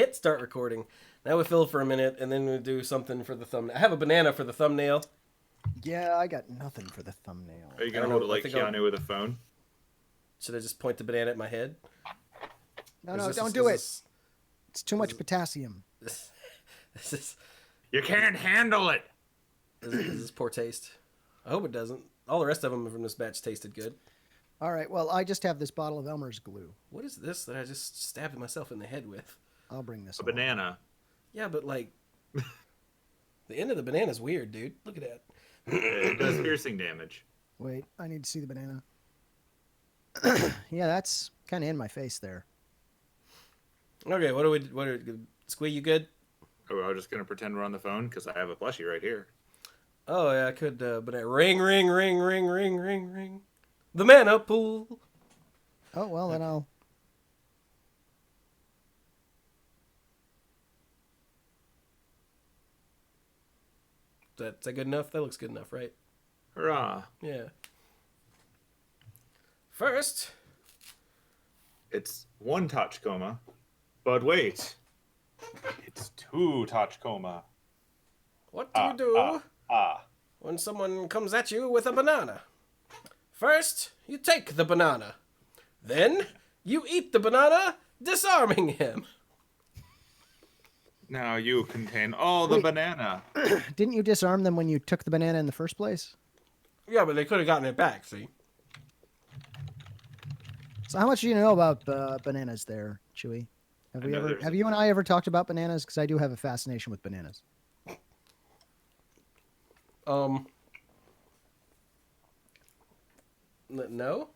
hit start recording. Now we fill for a minute, and then we do something for the thumbnail. I have a banana for the thumbnail. Yeah, I got nothing for the thumbnail. Are you going to hold it like Keanu with a phone? Should I just point the banana at my head? No, don't do it. It's too much potassium. This is... You can't handle it. Is this poor taste? I hope it doesn't. All the rest of them from this batch tasted good. All right, well, I just have this bottle of Elmer's glue. What is this that I just stabbed myself in the head with? I'll bring this A along. banana. Yeah, but like... the end of the banana's weird, dude. Look at that. It does piercing damage. Wait, I need to see the banana. Yeah, that's kind of in my face there. Okay, what are Squee, you good? Oh, I'm just going to pretend we're on the phone because I have a plushie right here. Oh, yeah, I could, but ring. The mana pool. Oh, well, then I'll... Is that good enough? That looks good enough, right? Hurrah. Yeah. First... It's 1 touch coma. But wait. It's 2 touch coma. What do you do when someone comes at you with a banana? First, you take the banana. Then, you eat the banana, disarming him. Now you contain all the banana. Didn't you disarm them when you took the banana in the first place? Yeah, but they could have gotten it back, see? So how much do you know about bananas there, Chewie? Have you and I ever talked about bananas? Because I do have a fascination with bananas. No?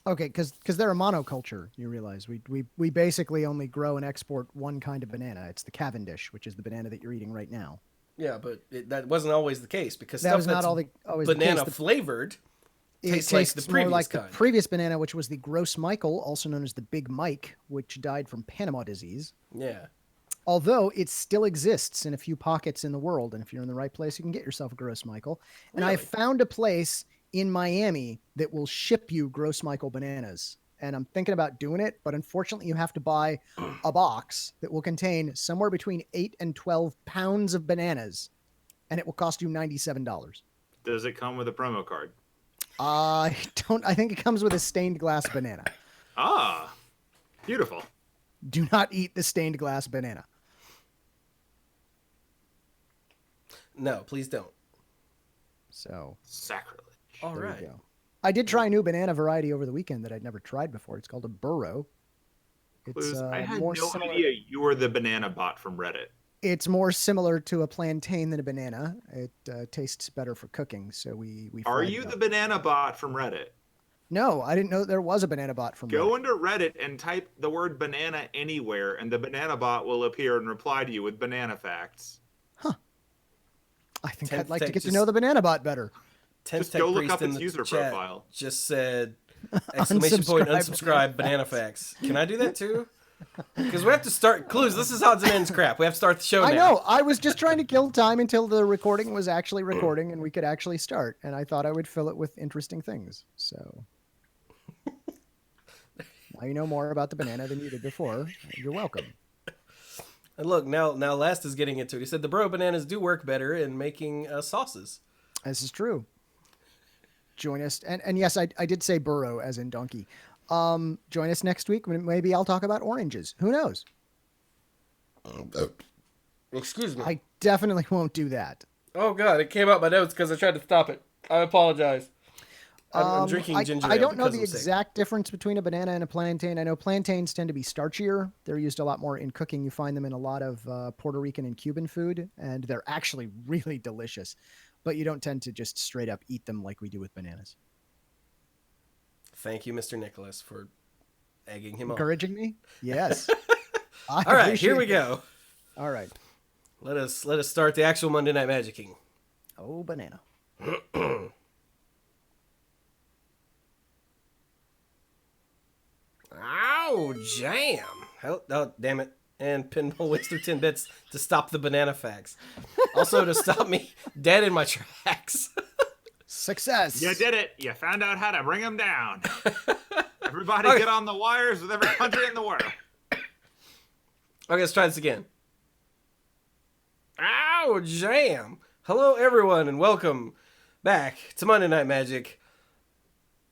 Okay, because they're a monoculture, you realize. We basically only grow and export one kind of banana. It's the Cavendish, which is the banana that you're eating right now. Yeah, but that wasn't always the case, because that stuff was that's not always banana the case. flavored It tastes tastes like the more previous like kind. the previous banana, which was the Gross Michael, also known as the Big Mike, which died from Panama disease. Yeah. Although it still exists in a few pockets in the world, and if you're in the right place, you can get yourself a Gross Michael. And Really? I found a place in Miami that will ship you Gross Michael bananas. And I'm thinking about doing it, but unfortunately you have to buy a box that will contain somewhere between 8 and 12 pounds of bananas, and it will cost you $97. Does it come with a promo card? I think it comes with a stained glass banana. Ah, beautiful. Do not eat the stained glass banana. No, please don't. So, Sacrilege. All there right. you go. I did try a new banana variety over the weekend that I'd never tried before. It's called a burro. It's I had more no similar. idea you were the banana bot from Reddit. It's more similar to a plantain than a banana. It tastes better for cooking, so we Are fried you it the up. banana bot from Reddit? No, I didn't know there was a banana bot from Go Reddit. into Reddit and type the word banana anywhere, and the banana bot will appear and reply to you with banana facts. I think Tenth I'd like to Tech get to just- know the banana bot better. Tenth Just Tech go look Priest up in its the user chat profile. just said, exclamation point, unsubscribe, banana facts. Can I do that too? Because we have to start, Cluze, this is odds and ends crap. We have to start the show now. I know. I was just trying to kill time until the recording was actually recording and we could actually start. And I thought I would fill it with interesting things. So now you know more about the banana than you did before. You're welcome. And look, now Last is getting into it. He said the bro bananas do work better in making sauces. This is true. Join us. And yes, I did say burro as in donkey. Join us next week. Maybe I'll talk about oranges. Who knows? Excuse me. I definitely won't do that. Oh, God, it came out my notes because I tried to stop it. I apologize. I'm drinking ginger ale. I don't know because the I'm sick. exact difference between a banana and a plantain. I know plantains tend to be starchier. They're used a lot more in cooking. You find them in a lot of Puerto Rican and Cuban food, and they're actually really delicious. But you don't tend to just straight up eat them like we do with bananas. Thank you, Mr. Nicholas, for egging him on. Encouraging me? Yes. All right, here we go. All right. Let us start the actual Monday Night Magicking. Oh, banana. Ow, jam. Oh, damn it. And Pinball wasted 10 bits to stop the banana facts. Also to stop me dead in my tracks. Success. You did it. You found out how to bring them down. Everybody get on the wires with every country in the world. Okay, let's try this again. Ow, jam. Hello, everyone, and welcome back to Monday Night Magic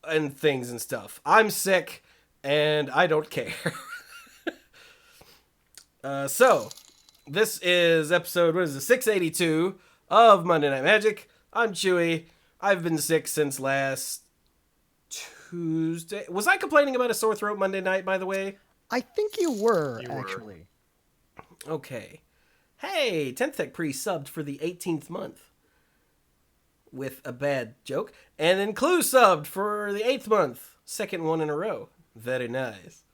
and things and stuff. I'm sick, and I don't care. So, this is episode, 682 of Monday Night Magic. I'm Chewie. I've been sick since last Tuesday. Was I complaining about a sore throat Monday night, by the way? I think you were, actually. Okay. Hey, 10th Tech Pre subbed for the 18th month with a bad joke. And then Cluze subbed for the 8th month. Second one in a row. Very nice.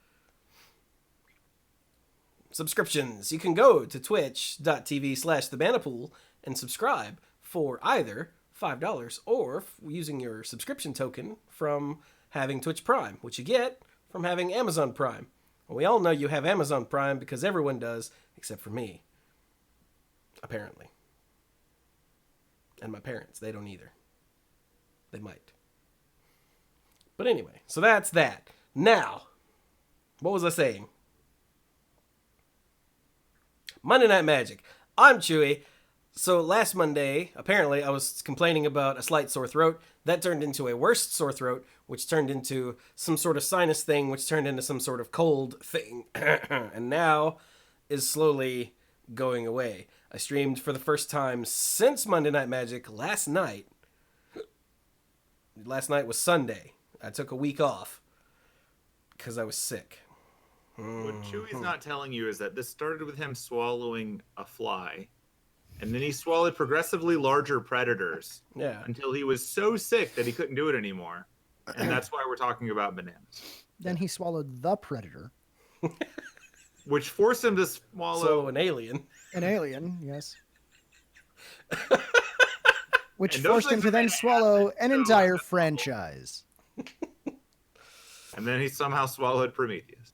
Subscriptions. You can go to twitch.tv/thebanapool and subscribe for either $5 or using your subscription token from having Twitch Prime, which you get from having Amazon Prime. Well, we all know you have Amazon Prime because everyone does, except for me. Apparently. And my parents, they don't either. They might. But anyway, so that's that. Now, what was I saying? Monday Night Magic. I'm Chewie. So last Monday, apparently, I was complaining about a slight sore throat. That turned into a worse sore throat, which turned into some sort of sinus thing, which turned into some sort of cold thing. And now is slowly going away. I streamed for the first time since Monday Night Magic last night. Last night was Sunday. I took a week off because I was sick. What Chewie's not telling you is that this started with him swallowing a fly, and then he swallowed progressively larger predators. Yeah. Until he was so sick that he couldn't do it anymore. And that's why we're talking about bananas. Then he swallowed the predator. Which forced him to swallow an alien. An alien, yes. Which forced him to then swallow an entire franchise. And then he somehow swallowed Prometheus.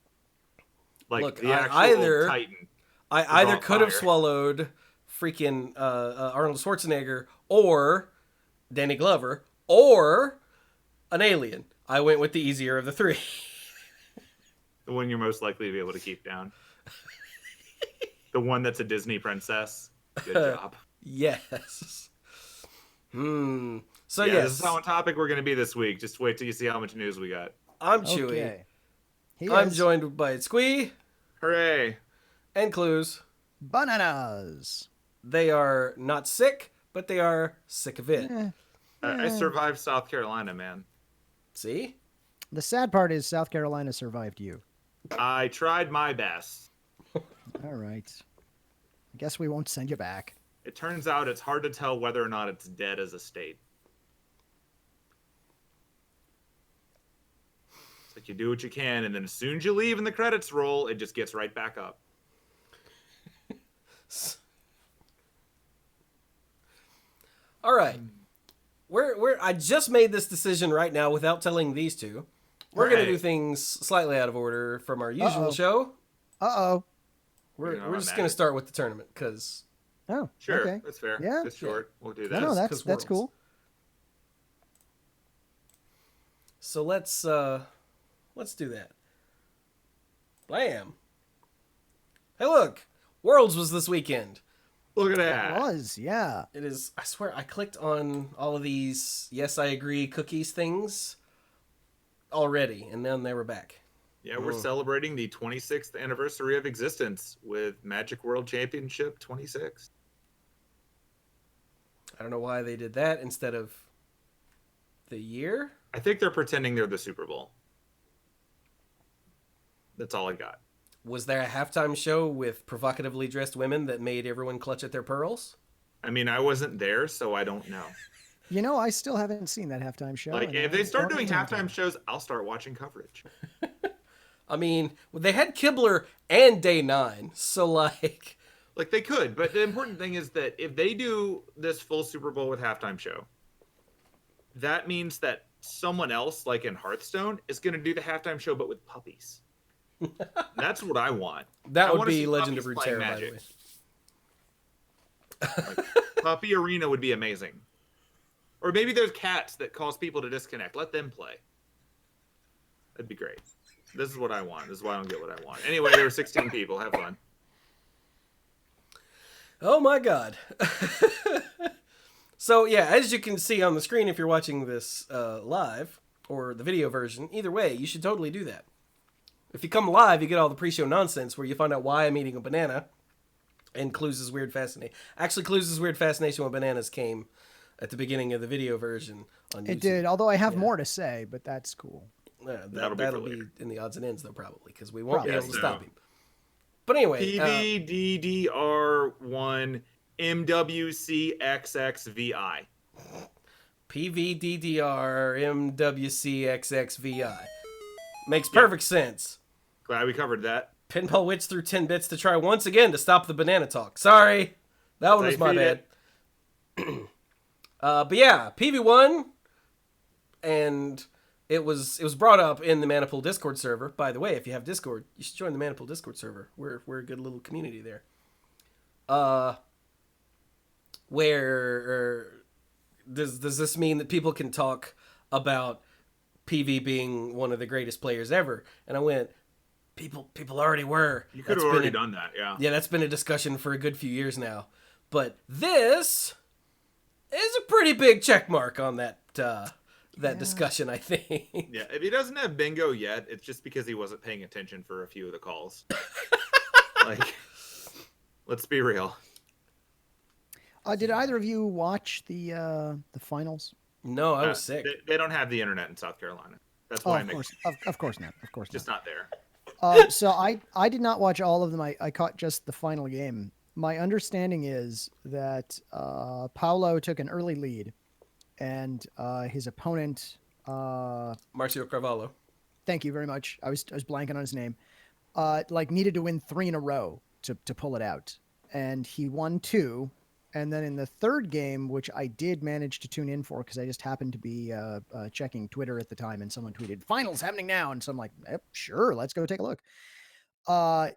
Like Look, the actual Titan. I either could have swallowed freaking Arnold Schwarzenegger or Danny Glover or an alien. I went with the easier of the three. The one you're most likely to be able to keep down. The one that's a Disney princess. Good job. Yes. So yeah, yes. This is how on topic we're going to be this week. Just wait till you see how much news we got. I'm Chewie. Okay. I'm joined by Squee. Hooray. And Cluze. Bananas. They are not sick, but they are sick of it. I survived South Carolina, man. See? The sad part is South Carolina survived you. I tried my best. All right. I guess we won't send you back. It turns out it's hard to tell whether or not it's dead as a state. It's like you do what you can, and then as soon as you leave and the credits roll, it just gets right back up. All right. I just made this decision right now without telling these two. We're going to do things slightly out of order from our usual show. Uh-oh. We're just going to start with the tournament because... Oh, sure. Okay. That's fair. Yeah. It's short. We'll do that. No, that's cool. So let's do that. Blam. Hey, look. Worlds was this weekend. Look at that. It was, yeah. It is. I swear, I clicked on all of these yes, I agree cookies things already, and then they were back. Yeah, we're celebrating the 26th anniversary of existence with Magic World Championship 26. I don't know why they did that instead of the year. I think they're pretending they're the Super Bowl. That's all I got. Was there a halftime show with provocatively dressed women that made everyone clutch at their pearls? I mean, I wasn't there, so I don't know. You know, I still haven't seen that halftime show. Like, if they start doing halftime shows, I'll start watching coverage. I mean, they had Kibler and Day 9, so like... Like, they could, but the important thing is that if they do this full Super Bowl with halftime show, that means that someone else, like in Hearthstone, is going to do the halftime show, but with puppies. That's what I want. That would be Legend of Runeterra, by the way. Like, Puppy Arena would be amazing. Or maybe there's cats that cause people to disconnect. Let them play. That'd be great. This is what I want. This is why I don't get what I want. Anyway, there were 16 people. Have fun. Oh my god. So yeah, as you can see on the screen if you're watching this live, or the video version, either way, you should totally do that. If you come live, you get all the pre-show nonsense where you find out why I'm eating a banana and Cluze's weird fascination. Actually, Cluze's weird fascination with bananas came at the beginning of the video version on YouTube. It did, although I have more to say, but that's cool. That'll be in the odds and ends, though, probably, because we won't be able to stop him. But anyway. PVDDR1 MWCXXVI. PVDDR MWCXXVI. Makes perfect sense. Glad we covered that. Pinball Witch threw 10 bits to try once again to stop the banana talk. Sorry. That one was my bad. But yeah, PV1, and it was brought up in the Manipool Discord server. By the way, if you have Discord, you should join the Manipool Discord server. We're a good little community there. Where does this mean that people can talk about PV being one of the greatest players ever? And I went, people already were. You could have already done that, yeah. Yeah, that's been a discussion for a good few years now. But this is a pretty big check mark on that discussion, I think. Yeah, if he doesn't have bingo yet, it's just because he wasn't paying attention for a few of the calls. Like, let's be real. Did either of you watch the finals? No, I was sick. They don't have the internet in South Carolina. That's why of course not. Of course just not there. So I did not watch all of them. I caught just the final game. My understanding is that Paolo took an early lead, and his opponent, Marcio Carvalho. Thank you very much. I was blanking on his name. Needed to win 3 in a row to pull it out, and he won 2. And then in the third game, which I did manage to tune in for because I just happened to be checking Twitter at the time, and someone tweeted, "Finals happening now." And so I'm like, sure, let's go take a look.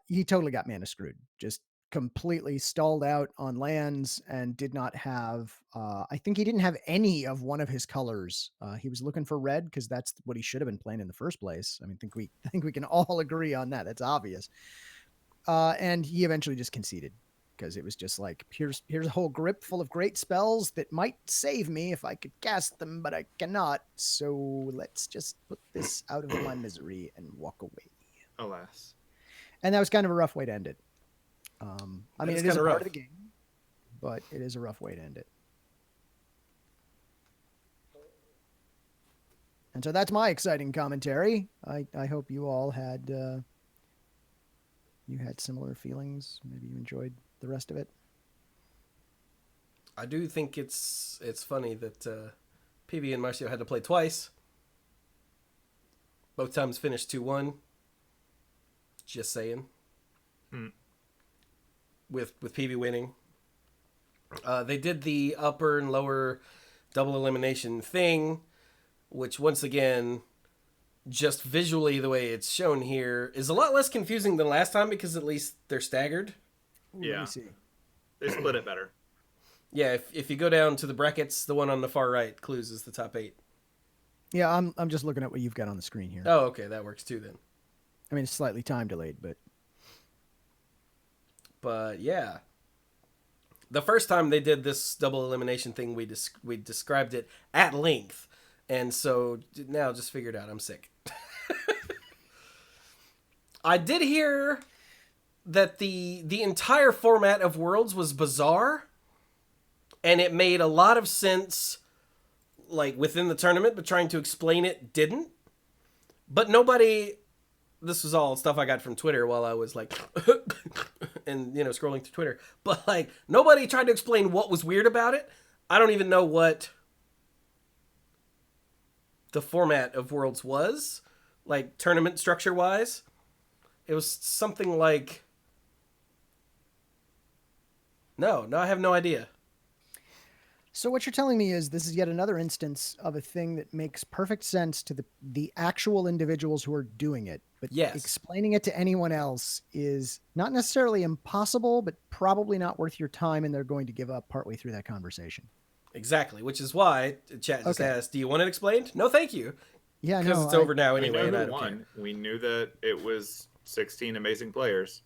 He totally got mana screwed. Just completely stalled out on lands and did not have, I think he didn't have any of one of his colors. He was looking for red because that's what he should have been playing in the first place. I mean, I think we can all agree on that. That's obvious. And he eventually just conceded, because it was just like, here's a whole grip full of great spells that might save me if I could cast them, but I cannot. So let's just put this out of my misery and walk away. Alas. And that was kind of a rough way to end it. I mean, it is a part of the game, but it is a rough way to end it. And so that's my exciting commentary. I hope you all had similar feelings. Maybe you enjoyed the rest of it. I do think it's funny that PV and Marcio had to play twice. Both times finished 2-1. Just saying. With PV winning. They did the upper and lower double elimination thing, which once again, just visually the way it's shown here, is a lot less confusing than last time because at least they're staggered. Yeah. Let me see. They split it better. Yeah, if you go down to the brackets, the one on the far right, Cluze is the top 8. Yeah, I'm just looking at what you've got on the screen here. Oh, okay, that works too then. I mean, it's slightly time delayed, but yeah. The first time they did this double elimination thing, we described it at length. And so now just figured out I'm sick. I did hear that the entire format of Worlds was bizarre, and it made a lot of sense, like, within the tournament, but trying to explain it didn't. But nobody... This was all stuff I got from Twitter while I was, like, and, scrolling through Twitter. But, like, nobody tried to explain what was weird about it. I don't even know what the format of Worlds was, like, tournament structure-wise. It was something like... No, I have no idea. So what you're telling me is this is yet another instance of a thing that makes perfect sense to the actual individuals who are doing it. But yes, explaining it to anyone else is not necessarily impossible, but probably not worth your time, and they're going to give up partway through that conversation. Exactly, which is why chat just asked, do you want it explained? No, thank you. Yeah, because it's over now anyway. We knew who won. We knew that it was 16 amazing players.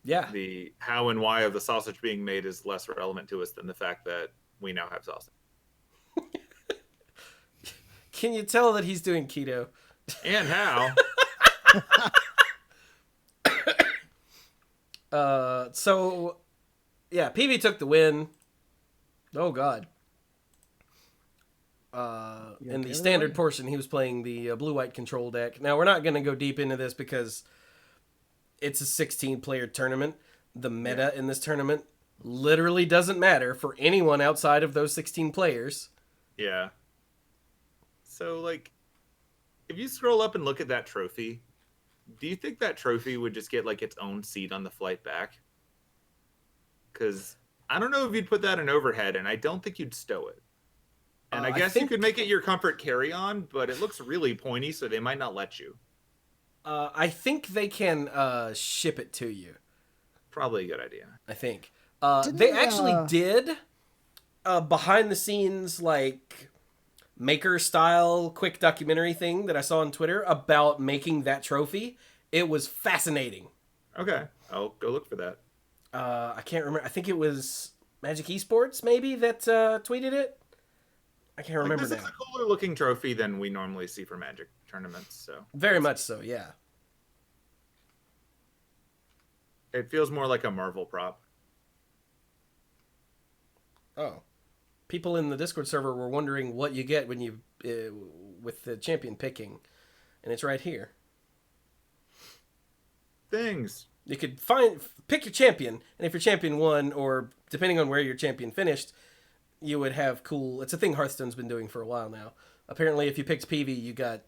Yeah. The how and why of the sausage being made is less relevant to us than the fact that we now have sausage. Can you tell that he's doing keto? And how? So, yeah, PV took the win. Oh, God. In the standard portion, he was playing the blue-white control deck. Now, we're not going to go deep into this because it's a 16-player tournament. The meta in this tournament literally doesn't matter for anyone outside of those 16 players. Yeah. So, like, if you scroll up and look at that trophy, do you think that trophy would just get, like, its own seat on the flight back? Because I don't know if you'd put that in overhead, and I don't think you'd stow it. And I guess you could make it your comfort carry-on, but it looks really pointy, so they might not let you. I think they can ship it to you. Probably a good idea. I think. They actually did behind-the-scenes, like, maker-style quick documentary thing that I saw on Twitter about making that trophy. It was fascinating. Okay. I'll go look for that. I can't remember. I think it was Magic Esports, maybe, that tweeted it. I can't remember now. This is a cooler looking trophy than we normally see for Magic tournaments. So very much so, yeah. It feels more like a Marvel prop. Oh. People in the Discord server were wondering what you get when you with the champion picking, and it's right here. Things. You could pick your champion, and if your champion won, or depending on where your champion finished, you would have cool... It's a thing Hearthstone's been doing for a while now. Apparently, if you picked PV, you got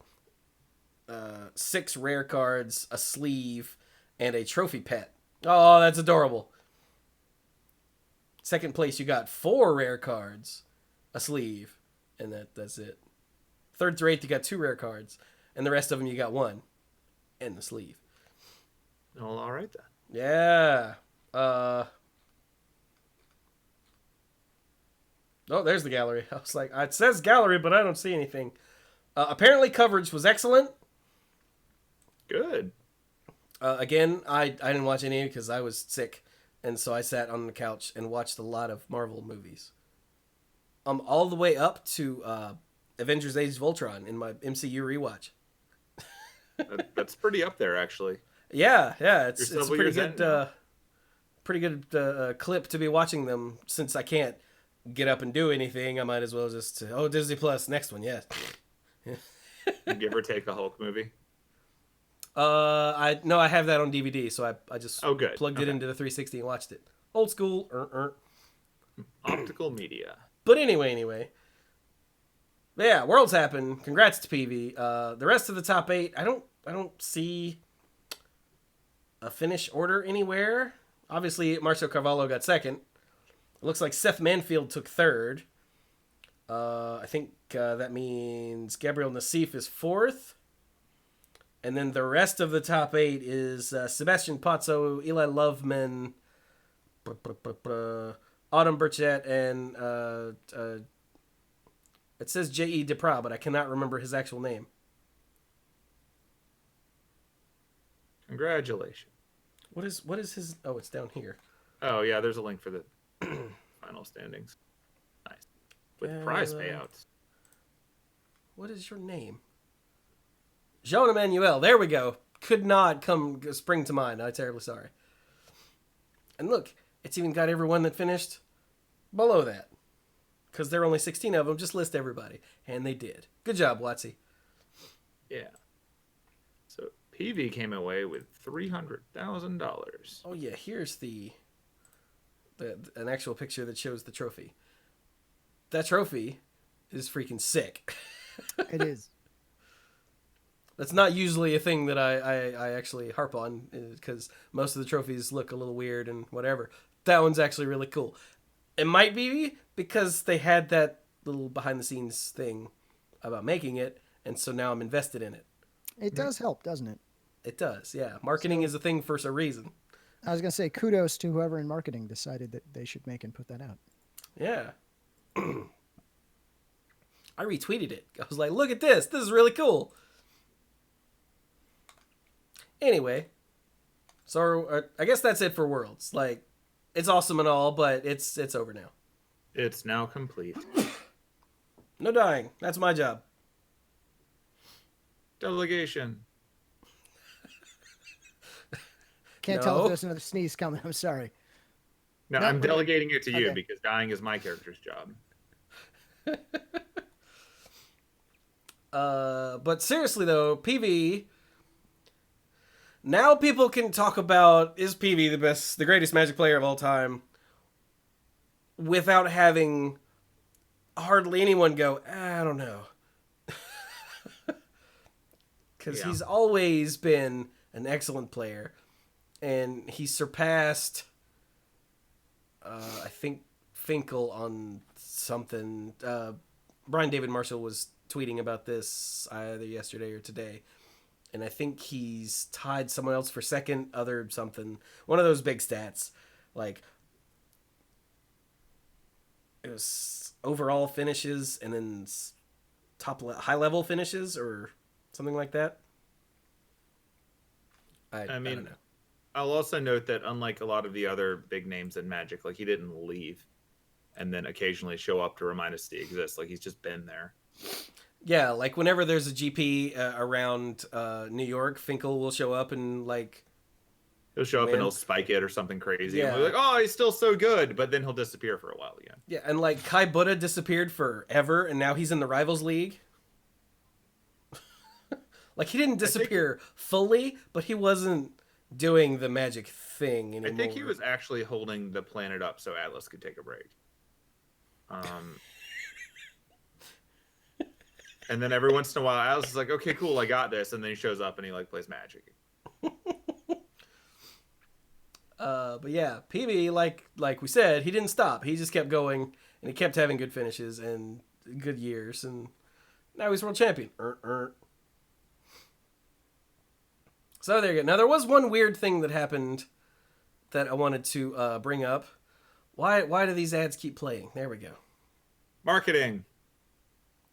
6 rare cards, a sleeve, and a trophy pet. Oh, that's adorable. Second place, you got 4 rare cards, a sleeve, and that's it. Third through 8th, you got 2 rare cards, and the rest of them you got 1, and the sleeve. Well, all right then. Yeah. Oh, there's the gallery. I was like, it says gallery, but I don't see anything. Apparently, coverage was excellent. Good. Again, I didn't watch any because I was sick, and so I sat on the couch and watched a lot of Marvel movies. All the way up to Avengers: Age of Ultron in my MCU rewatch. That's pretty up there, actually. Yeah, it's a pretty good clip to be watching them. Since I can't get up and do anything, I might as well just Disney Plus, next one, yes. Give or take a Hulk movie. I have that on DVD, so I just plugged it into the 360 and watched it. Old school. Optical media. But anyway. Yeah, Worlds happened. Congrats to PV. The rest of the top 8, I don't see a finish order anywhere. Obviously, Marcio Carvalho got second. It looks like Seth Manfield took third. I think that means Gabriel Nassif is fourth. And then the rest of the top 8 is Sebastian Pozzo, Eli Loveman, Autumn Burchett, and it says J.E. Depra, but I cannot remember his actual name. Congratulations. What is his... Oh, it's down here. Oh, yeah, there's a link for the final standings. Nice. With prize payouts. What is your name? Jean Emmanuel. There we go. Could not spring to mind. I'm terribly sorry. And look, it's even got everyone that finished below that. Because there are only 16 of them. Just list everybody. And they did. Good job, Watsy. Yeah. So PV came away with $300,000. Oh, yeah. Here's an actual picture that shows the trophy. That trophy is freaking sick. It is. That's not usually a thing that I actually harp on, because most of the trophies look a little weird and whatever. That one's actually really cool. It might be because they had that little behind-the-scenes thing about making it, and so now I'm invested in it. It does help, doesn't it? It does, yeah. Marketing is a thing for a reason. I was going to say kudos to whoever in marketing decided that they should make and put that out. Yeah. I retweeted it. I was like, look at this. This is really cool. Anyway, So I guess that's it for Worlds. Like, it's awesome and all, but it's over now. It's now complete. No dying. That's my job. Delegation. Can't tell if there's another sneeze coming. I'm sorry. No, I'm delegating it to you because dying is my character's job. But seriously though, PV. Now people can talk about, is PV the greatest Magic player of all time, without having hardly anyone go, I don't know. Because he's always been an excellent player. And he surpassed, I think, Finkel on something. Brian David Marshall was tweeting about this either yesterday or today. And I think he's tied someone else for second, other something. One of those big stats. Like, it was overall finishes and then high-level finishes or something like that. I don't know. I'll also note that unlike a lot of the other big names in Magic, like, he didn't leave and then occasionally show up to remind us he exists. Like, he's just been there. Yeah, like whenever there's a GP around New York, Finkel will show up and like... He'll show up and he'll spike it or something crazy. Yeah. And we're like, oh, he's still so good, but then he'll disappear for a while again. Yeah, and like Kai Buddha disappeared forever and now he's in the Rivals League. Like, he didn't disappear fully, but he wasn't doing the Magic thing anymore. I think he was actually holding the planet up so Atlas could take a break. And then every once in a while, Atlas is like, okay, cool, I got this. And then he shows up and he like plays Magic. But yeah, PV, like we said, he didn't stop. He just kept going and he kept having good finishes and good years. And now he's world champion. So there you go. Now, there was one weird thing that happened that I wanted to bring up. Why do these ads keep playing? There we go. Marketing.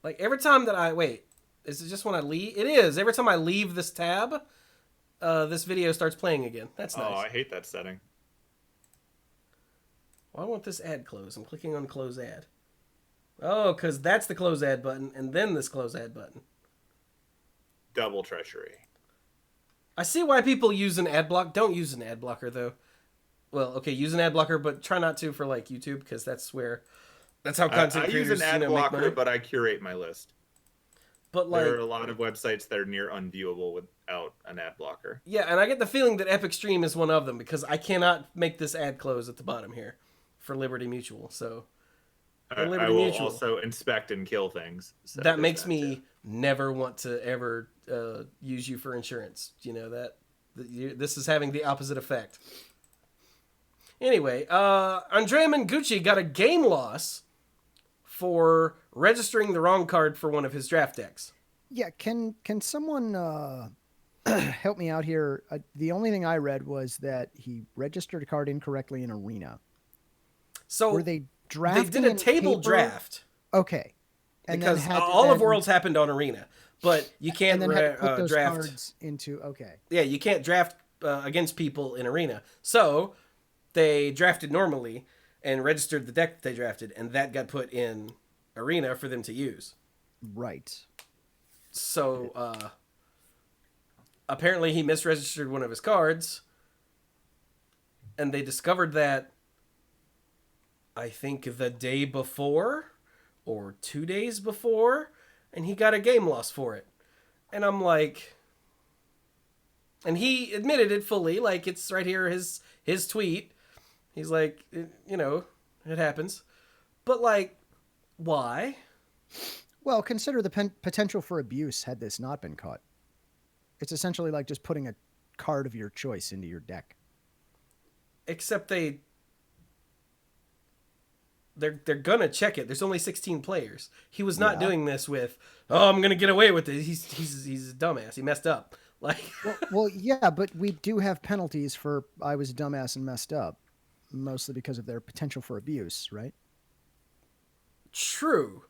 Like, every time that wait, is it just when I leave? It is. Every time I leave this tab, this video starts playing again. That's nice. Oh, I hate that setting. Why won't this ad close? I'm clicking on close ad. Oh, because that's the close ad button, and then this close ad button. Double treachery. I see why people use an ad block. Don't use an ad blocker, though. Well, okay, use an ad blocker, but try not to for, like, YouTube, because that's how content creators, I use an ad blocker, make money. But I curate my list. But, like, there are a lot of websites that are near unviewable without an ad blocker. Yeah, and I get the feeling that Epic Stream is one of them, because I cannot make this ad close at the bottom here for Liberty Mutual, so... I will also inspect and kill things. So that makes me never want to ever use you for insurance. You know that this is having the opposite effect. Anyway, Andrea Mengucci got a game loss for registering the wrong card for one of his draft decks. Yeah, can someone help me out here? The only thing I read was that he registered a card incorrectly in Arena. So were they drafting? They did a table draft. Okay. And because all of Worlds happened on Arena, but you can't and then had to put those draft cards into. Okay. Yeah, you can't draft against people in Arena. So they drafted normally and registered the deck that they drafted, and that got put in Arena for them to use. Right. So apparently he misregistered one of his cards, and they discovered that, I think, the day before or 2 days before, and he got a game loss for it. And I'm like... And he admitted it fully, like, it's right here, his tweet. He's like, you know, it happens. But, like, why? Well, consider the potential for abuse had this not been caught. It's essentially like just putting a card of your choice into your deck. Except they're gonna check it. There's only 16 players. He was not doing this with, oh, I'm gonna get away with it. He's a dumbass. He messed up. Like, well, yeah, but we do have penalties for I was a dumbass and messed up, mostly because of their potential for abuse, right? True,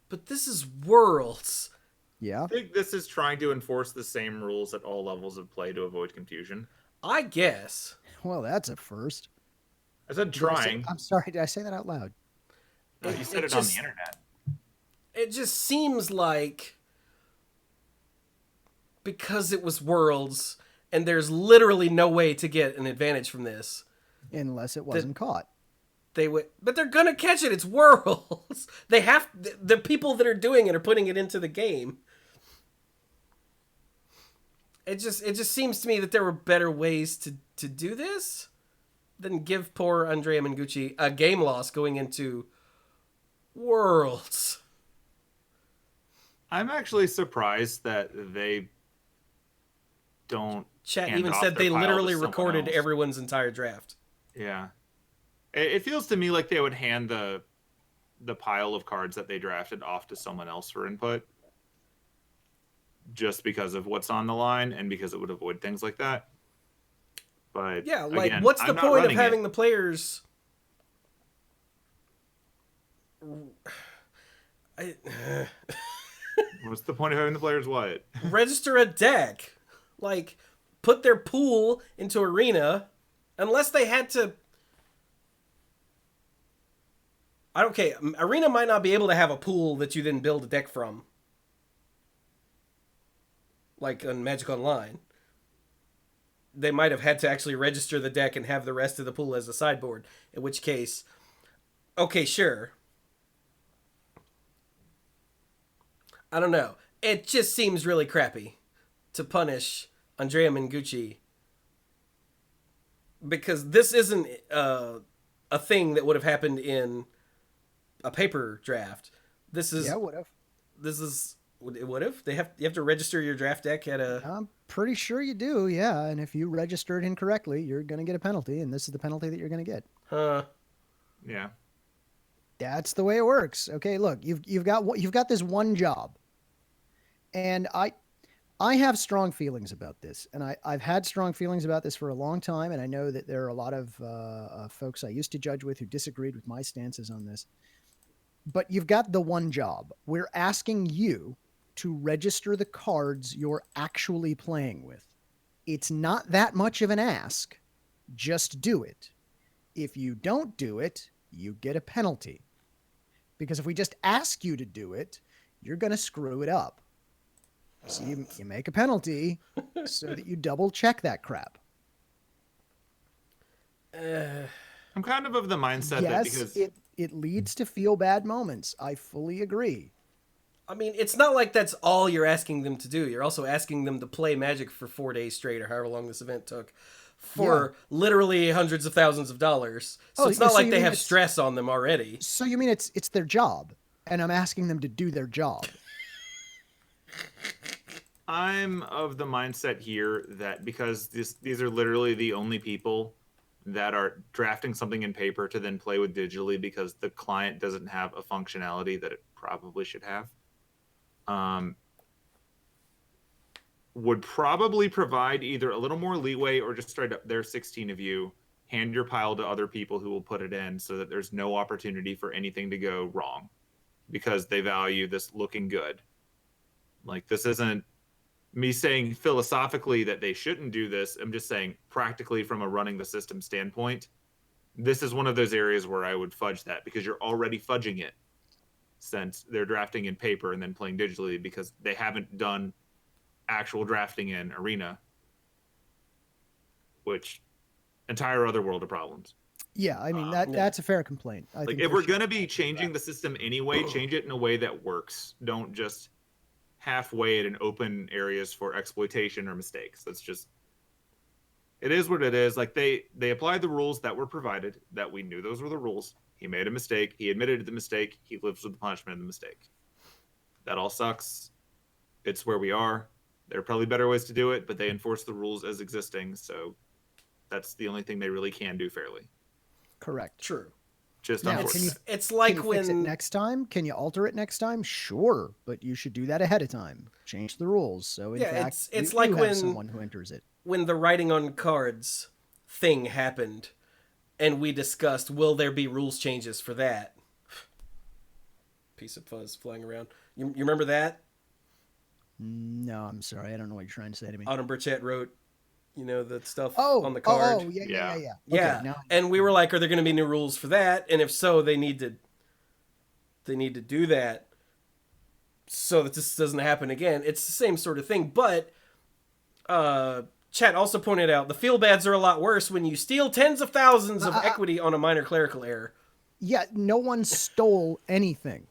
but this is Worlds. Yeah, I think this is trying to enforce the same rules at all levels of play to avoid confusion. I guess. Well, that's a first. I said trying. I'm sorry, did I say that out loud? You said it on the internet. It just seems like because it was Worlds and there's literally no way to get an advantage from this. Unless it wasn't caught. They would, but they're gonna catch it. It's Worlds. They have the people that are doing it are putting it into the game. It just seems to me that there were better ways to do this than give poor Andrea Mengucci a game loss going into Worlds. I'm actually surprised that they don't. Chat even said they literally recorded everyone's entire draft. Yeah. It feels to me like they would hand the pile of cards that they drafted off to someone else for input. Just because of what's on the line and because it would avoid things like that. But yeah, like again, what's the I'm not point of running having it. the players What's the point of having the players what? register a deck? Like put their pool into Arena unless they had to. Okay, Arena might not be able to have a pool that you then build a deck from. Like on Magic Online. They might have had to actually register the deck and have the rest of the pool as a sideboard. In which case, okay, sure. I don't know. It just seems really crappy to punish Andrea Mengucci. Because this isn't a thing that would have happened in a paper draft. This is... Yeah, would have. This is... It would have? You have to register your draft deck at a... I'm pretty sure you do, yeah. And if you registered incorrectly, you're going to get a penalty, and this is the penalty that you're going to get. Huh. Yeah. That's the way it works. Okay, look, you've got this one job, and I have strong feelings about this, and I've had strong feelings about this for a long time, and I know that there are a lot of folks I used to judge with who disagreed with my stances on this. But you've got the one job. We're asking you to register the cards you're actually playing with. It's not that much of an ask. Just do it. If you don't do it, you get a penalty. Because if we just ask you to do it, you're going to screw it up. So you make a penalty so that you double check that crap. I'm kind of the mindset that because it leads to feel bad moments. I fully agree. I mean, it's not like that's all you're asking them to do. You're also asking them to play Magic for 4 days straight or however long this event took for literally hundreds of thousands of dollars. So it's not like they have stress on them already. So you mean it's their job, and I'm asking them to do their job. I'm of the mindset here that because these are literally the only people that are drafting something in paper to then play with digitally because the client doesn't have a functionality that it probably should have. Would probably provide either a little more leeway or just straight up, there's 16 of you, hand your pile to other people who will put it in so that there's no opportunity for anything to go wrong because they value this looking good. Like, this isn't me saying philosophically that they shouldn't do this. I'm just saying practically from a running the system standpoint, this is one of those areas where I would fudge that because you're already fudging it since they're drafting in paper and then playing digitally because they haven't done actual drafting in Arena, which entire other world of problems. Yeah, I mean, that's a fair complaint. I think if we're going to be changing the system anyway, change it in a way that works. Don't just halfway it and open areas for exploitation or mistakes. That's just, it is what it is. Like they applied the rules that were provided, that we knew those were the rules. He made a mistake. He admitted to the mistake. He lives with the punishment of the mistake. That all sucks. It's where we are. There are probably better ways to do it, but they enforce the rules as existing. So that's the only thing they really can do fairly. Correct. True. Just now, unfortunate. It's like can you when fix it next time? Can you alter it next time? Sure, but you should do that ahead of time. Change the rules. So in fact, it's you like have when someone who enters it. When the writing on cards thing happened, and we discussed, will there be rules changes for that? Piece of fuzz flying around. You remember that? No, I'm sorry. I don't know what you're trying to say to me. Autumn Burchett wrote You know, the stuff on the card. Oh, yeah. Okay, Yeah. And we were like, are there going to be new rules for that? And if so, they need to do that so that this doesn't happen again. It's the same sort of thing, but Chat also pointed out the feel bads are a lot worse when you steal tens of thousands of equity on a minor clerical error. Yeah, no one stole anything.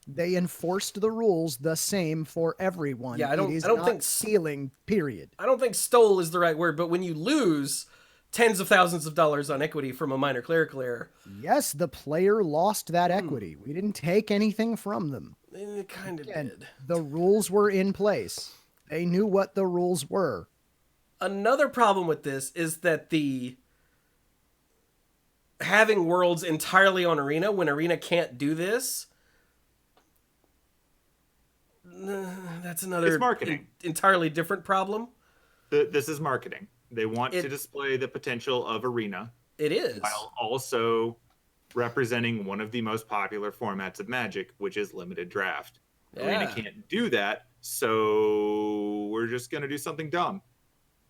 They enforced the rules the same for everyone. Yeah, I don't think stealing, period. I don't think stole is the right word, but when you lose tens of thousands of dollars on equity from a minor clerical error. Yes, the player lost that equity. We didn't take anything from them. It kind of did. The rules were in place. They knew what the rules were. Another problem with this is that the having worlds entirely on Arena when Arena can't do this, that's another it's marketing. Entirely different problem. This is marketing. They want to display the potential of Arena. It is. While also representing one of the most popular formats of Magic, which is limited draft. Yeah. Arena can't do that, so we're just going to do something dumb.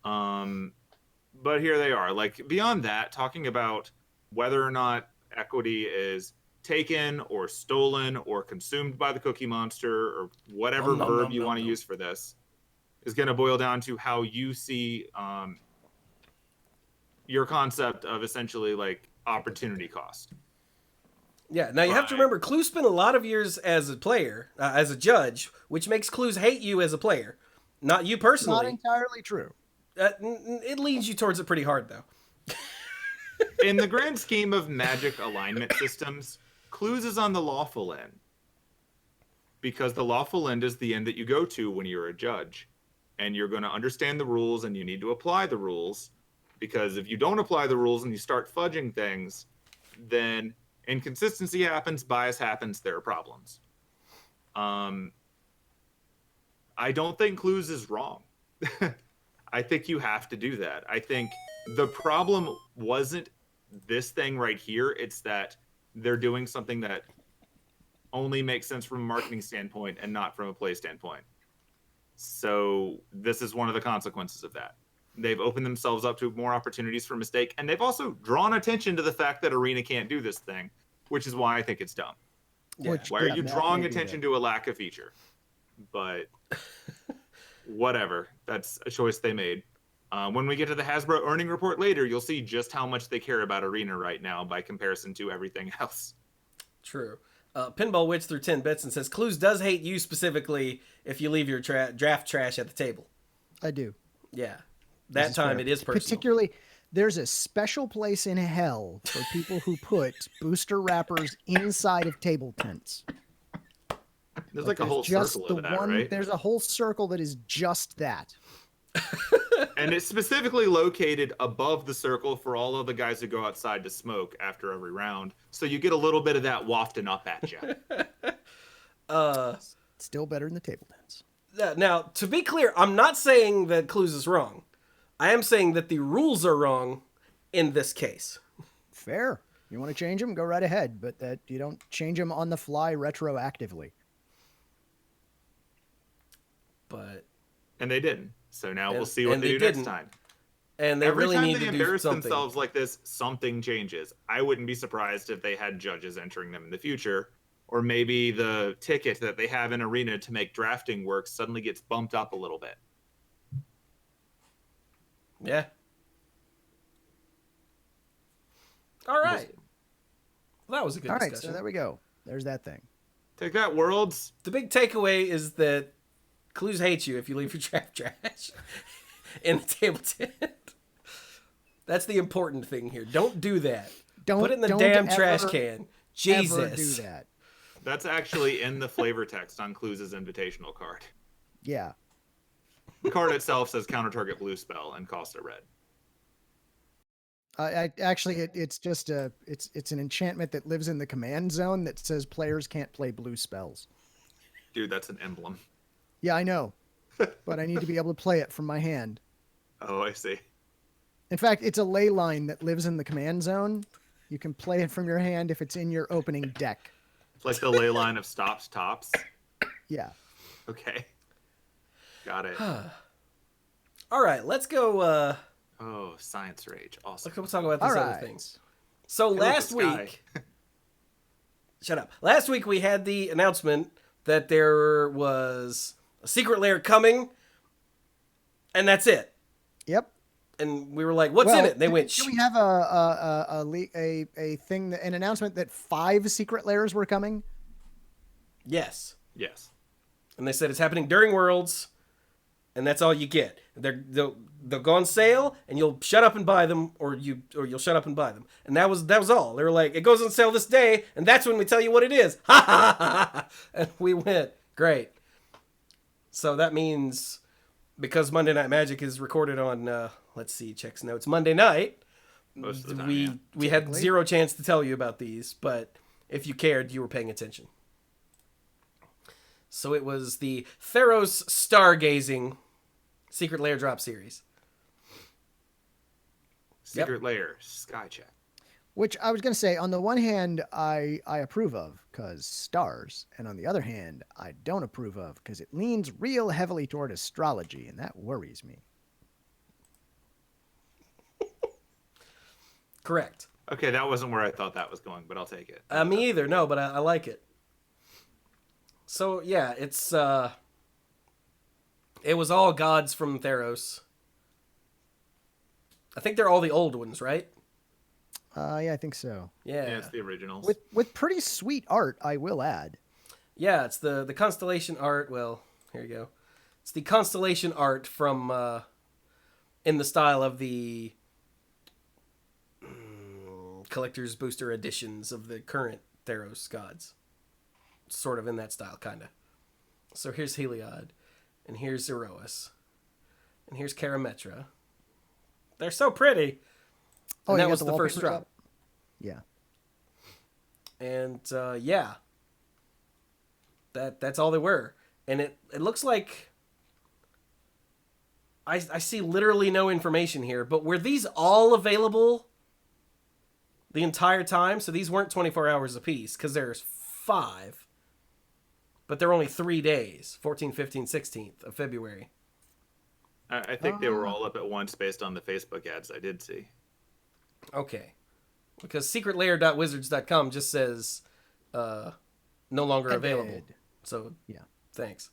But here they are. Like, beyond that, talking about whether or not equity is taken or stolen or consumed by the Cookie Monster or whatever verb you want to use for this is going to boil down to how you see your concept of essentially like opportunity cost. Yeah, now you have to remember, Cluze spent a lot of years as a player, as a judge, which makes Cluze hate you as a player. Not you personally. Not entirely true. It leans you towards it pretty hard, though. In the grand scheme of Magic alignment systems, Cluze is on the lawful end. Because the lawful end is the end that you go to when you're a judge. And you're going to understand the rules and you need to apply the rules. Because if you don't apply the rules and you start fudging things, then inconsistency happens, bias happens, there are problems. I don't think Cluze is wrong. I think you have to do that. I think the problem wasn't this thing right here. It's that they're doing something that only makes sense from a marketing standpoint and not from a play standpoint. So this is one of the consequences of that. They've opened themselves up to more opportunities for mistake, and they've also drawn attention to the fact that Arena can't do this thing, which is why I think it's dumb. Yeah. Why are you drawing attention to a lack of feature? But whatever. That's a choice they made. When we get to the Hasbro earning report later, you'll see just how much they care about Arena right now by comparison to everything else. True. Pinball Witch through 10 bits and says, Cluze does hate you specifically if you leave your draft trash at the table. I do. Yeah. That time it is personal. Particularly, there's a special place in hell for people who put booster wrappers inside of table tents. There's like a whole circle of that, right? There's a whole circle that is just that. And it's specifically located above the circle for all of the guys who go outside to smoke after every round. So you get a little bit of that wafting up at you. Still better than the table tents. Now, to be clear, I'm not saying that Cluze is wrong. I am saying that the rules are wrong in this case. Fair. You want to change them, go right ahead, but that you don't change them on the fly retroactively. And they didn't. So now we'll see what they do next time. And they really need to do something. Every time they embarrass themselves like this, something changes. I wouldn't be surprised if they had judges entering them in the future. Or maybe the ticket that they have in Arena to make drafting work suddenly gets bumped up a little bit. Yeah. All right. Well, that was a good discussion. All right, so there we go. There's that thing. Take that, Worlds. The big takeaway is that Cluze hates you if you leave your draft trash in the table tent. That's the important thing here. Don't do that. Put it in the damn trash can. Jesus. Ever do that. That's actually in the flavor text on Cluze's invitational card. Yeah. The card itself says counter target blue spell and costs a red. It's just it's an enchantment that lives in the command zone that says players can't play blue spells. Dude, that's an emblem. Yeah, I know, but I need to be able to play it from my hand. Oh, I see. In fact, it's a ley line that lives in the command zone. You can play it from your hand if it's in your opening deck. It's like the ley line of stops tops. Yeah. Okay. Got it. All right, let's go Oh, science rage. Awesome. We'll talk about this All other right. thing. So last week, shut up. Last week we had the announcement that there was a Secret Lair coming, and that's it. Yep. And we were like, "What's in it?" And they went. Do we have a thing, an announcement that 5 Secret Lairs were coming? Yes. Yes. And they said it's happening during Worlds, and that's all you get. They'll go on sale, and you'll shut up and buy them, or you'll shut up and buy them. And that was all. They were like, it goes on sale this day, and that's when we tell you what it is. Ha ha ha ha! And we went, great. So that means because Monday Night Magic is recorded on, let's see, checks notes, Monday night. Most of the time, we had zero chance to tell you about these, but if you cared, you were paying attention. So it was the Theros Stargazing Secret Lair drop series. Secret Lair, Sky Check. Which I was going to say, on the one hand, I approve of because stars. And on the other hand, I don't approve of because it leans real heavily toward astrology. And that worries me. Correct. Okay, that wasn't where I thought that was going, but I'll take it. Me either. No, but I like it. So yeah, it's it was all gods from Theros. I think they're all the old ones, right? Yeah, I think so. Yeah, it's the originals. With pretty sweet art, I will add. Yeah, it's the constellation art. Well, here you go. It's the constellation art from in the style of the collector's booster editions of the current Theros gods. Sort of in that style, kind of. So here's Heliod, and here's Zerois, and here's Karametra. They're so pretty. And that was the first drop. Up? Yeah. And yeah, that's all they were. And it looks like I see literally no information here, but were these all available the entire time? So these weren't 24 hours apiece because there's 5. But they're only 3 days, 14th, 15th, 16th of February. I think they were all up at once based on the Facebook ads I did see. Okay. Because secretlair.wizards.com just says no longer available. So, yeah. Thanks.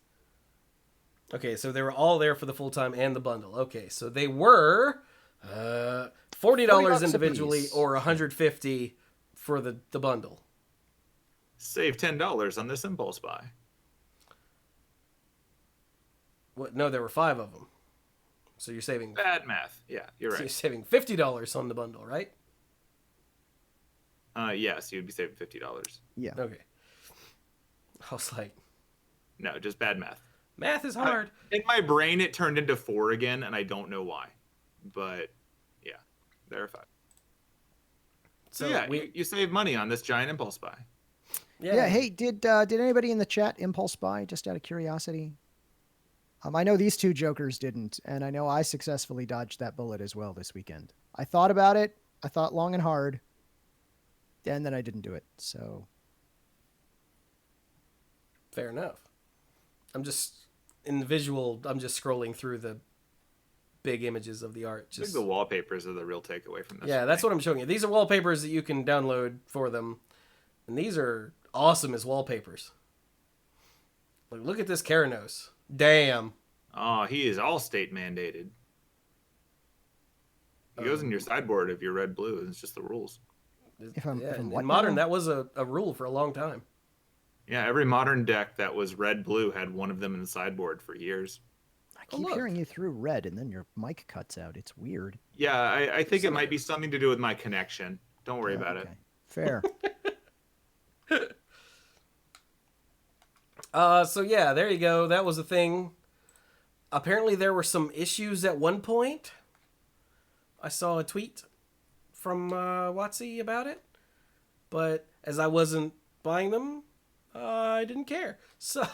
Okay, so they were all there for the full-time and the bundle. Okay, so they were $40 individually or $150 for the bundle. Save $10 on this impulse buy. What? No, there were 5 of them. So you're saving... Bad math. Yeah, you're right. So you're saving $50 on the bundle, right? Yes, you'd be saving $50. Yeah. Okay. I was like... No, just bad math. Math is hard. In my brain, it turned into 4 again, and I don't know why. But, yeah, verified. So yeah, you save money on this giant impulse buy. Yeah. Hey, did anybody in the chat impulse buy, just out of curiosity? I know these 2 jokers didn't, and I know I successfully dodged that bullet as well this weekend. I thought about it. I thought long and hard, and then I didn't do it. So fair enough. I'm just in the visual. I'm just scrolling through the big images of the art. I think the wallpapers are the real takeaway from this. Yeah, that's what I'm showing you. These are wallpapers that you can download for them, and these are awesome as wallpapers. Like, look at this Keranos. Damn. Oh, he is all state mandated. He goes in your sideboard if you're red-blue. It's just the rules. In Modern, that was a rule for a long time. Yeah, every Modern deck that was red-blue had one of them in the sideboard for years. I keep hearing you through red, and then your mic cuts out. It's weird. Yeah, I think it might be something to do with my connection. Don't worry about it. Fair. So yeah, there you go. That was a thing. Apparently there were some issues at one point. I saw a tweet from WotC about it. But as I wasn't buying them, I didn't care. So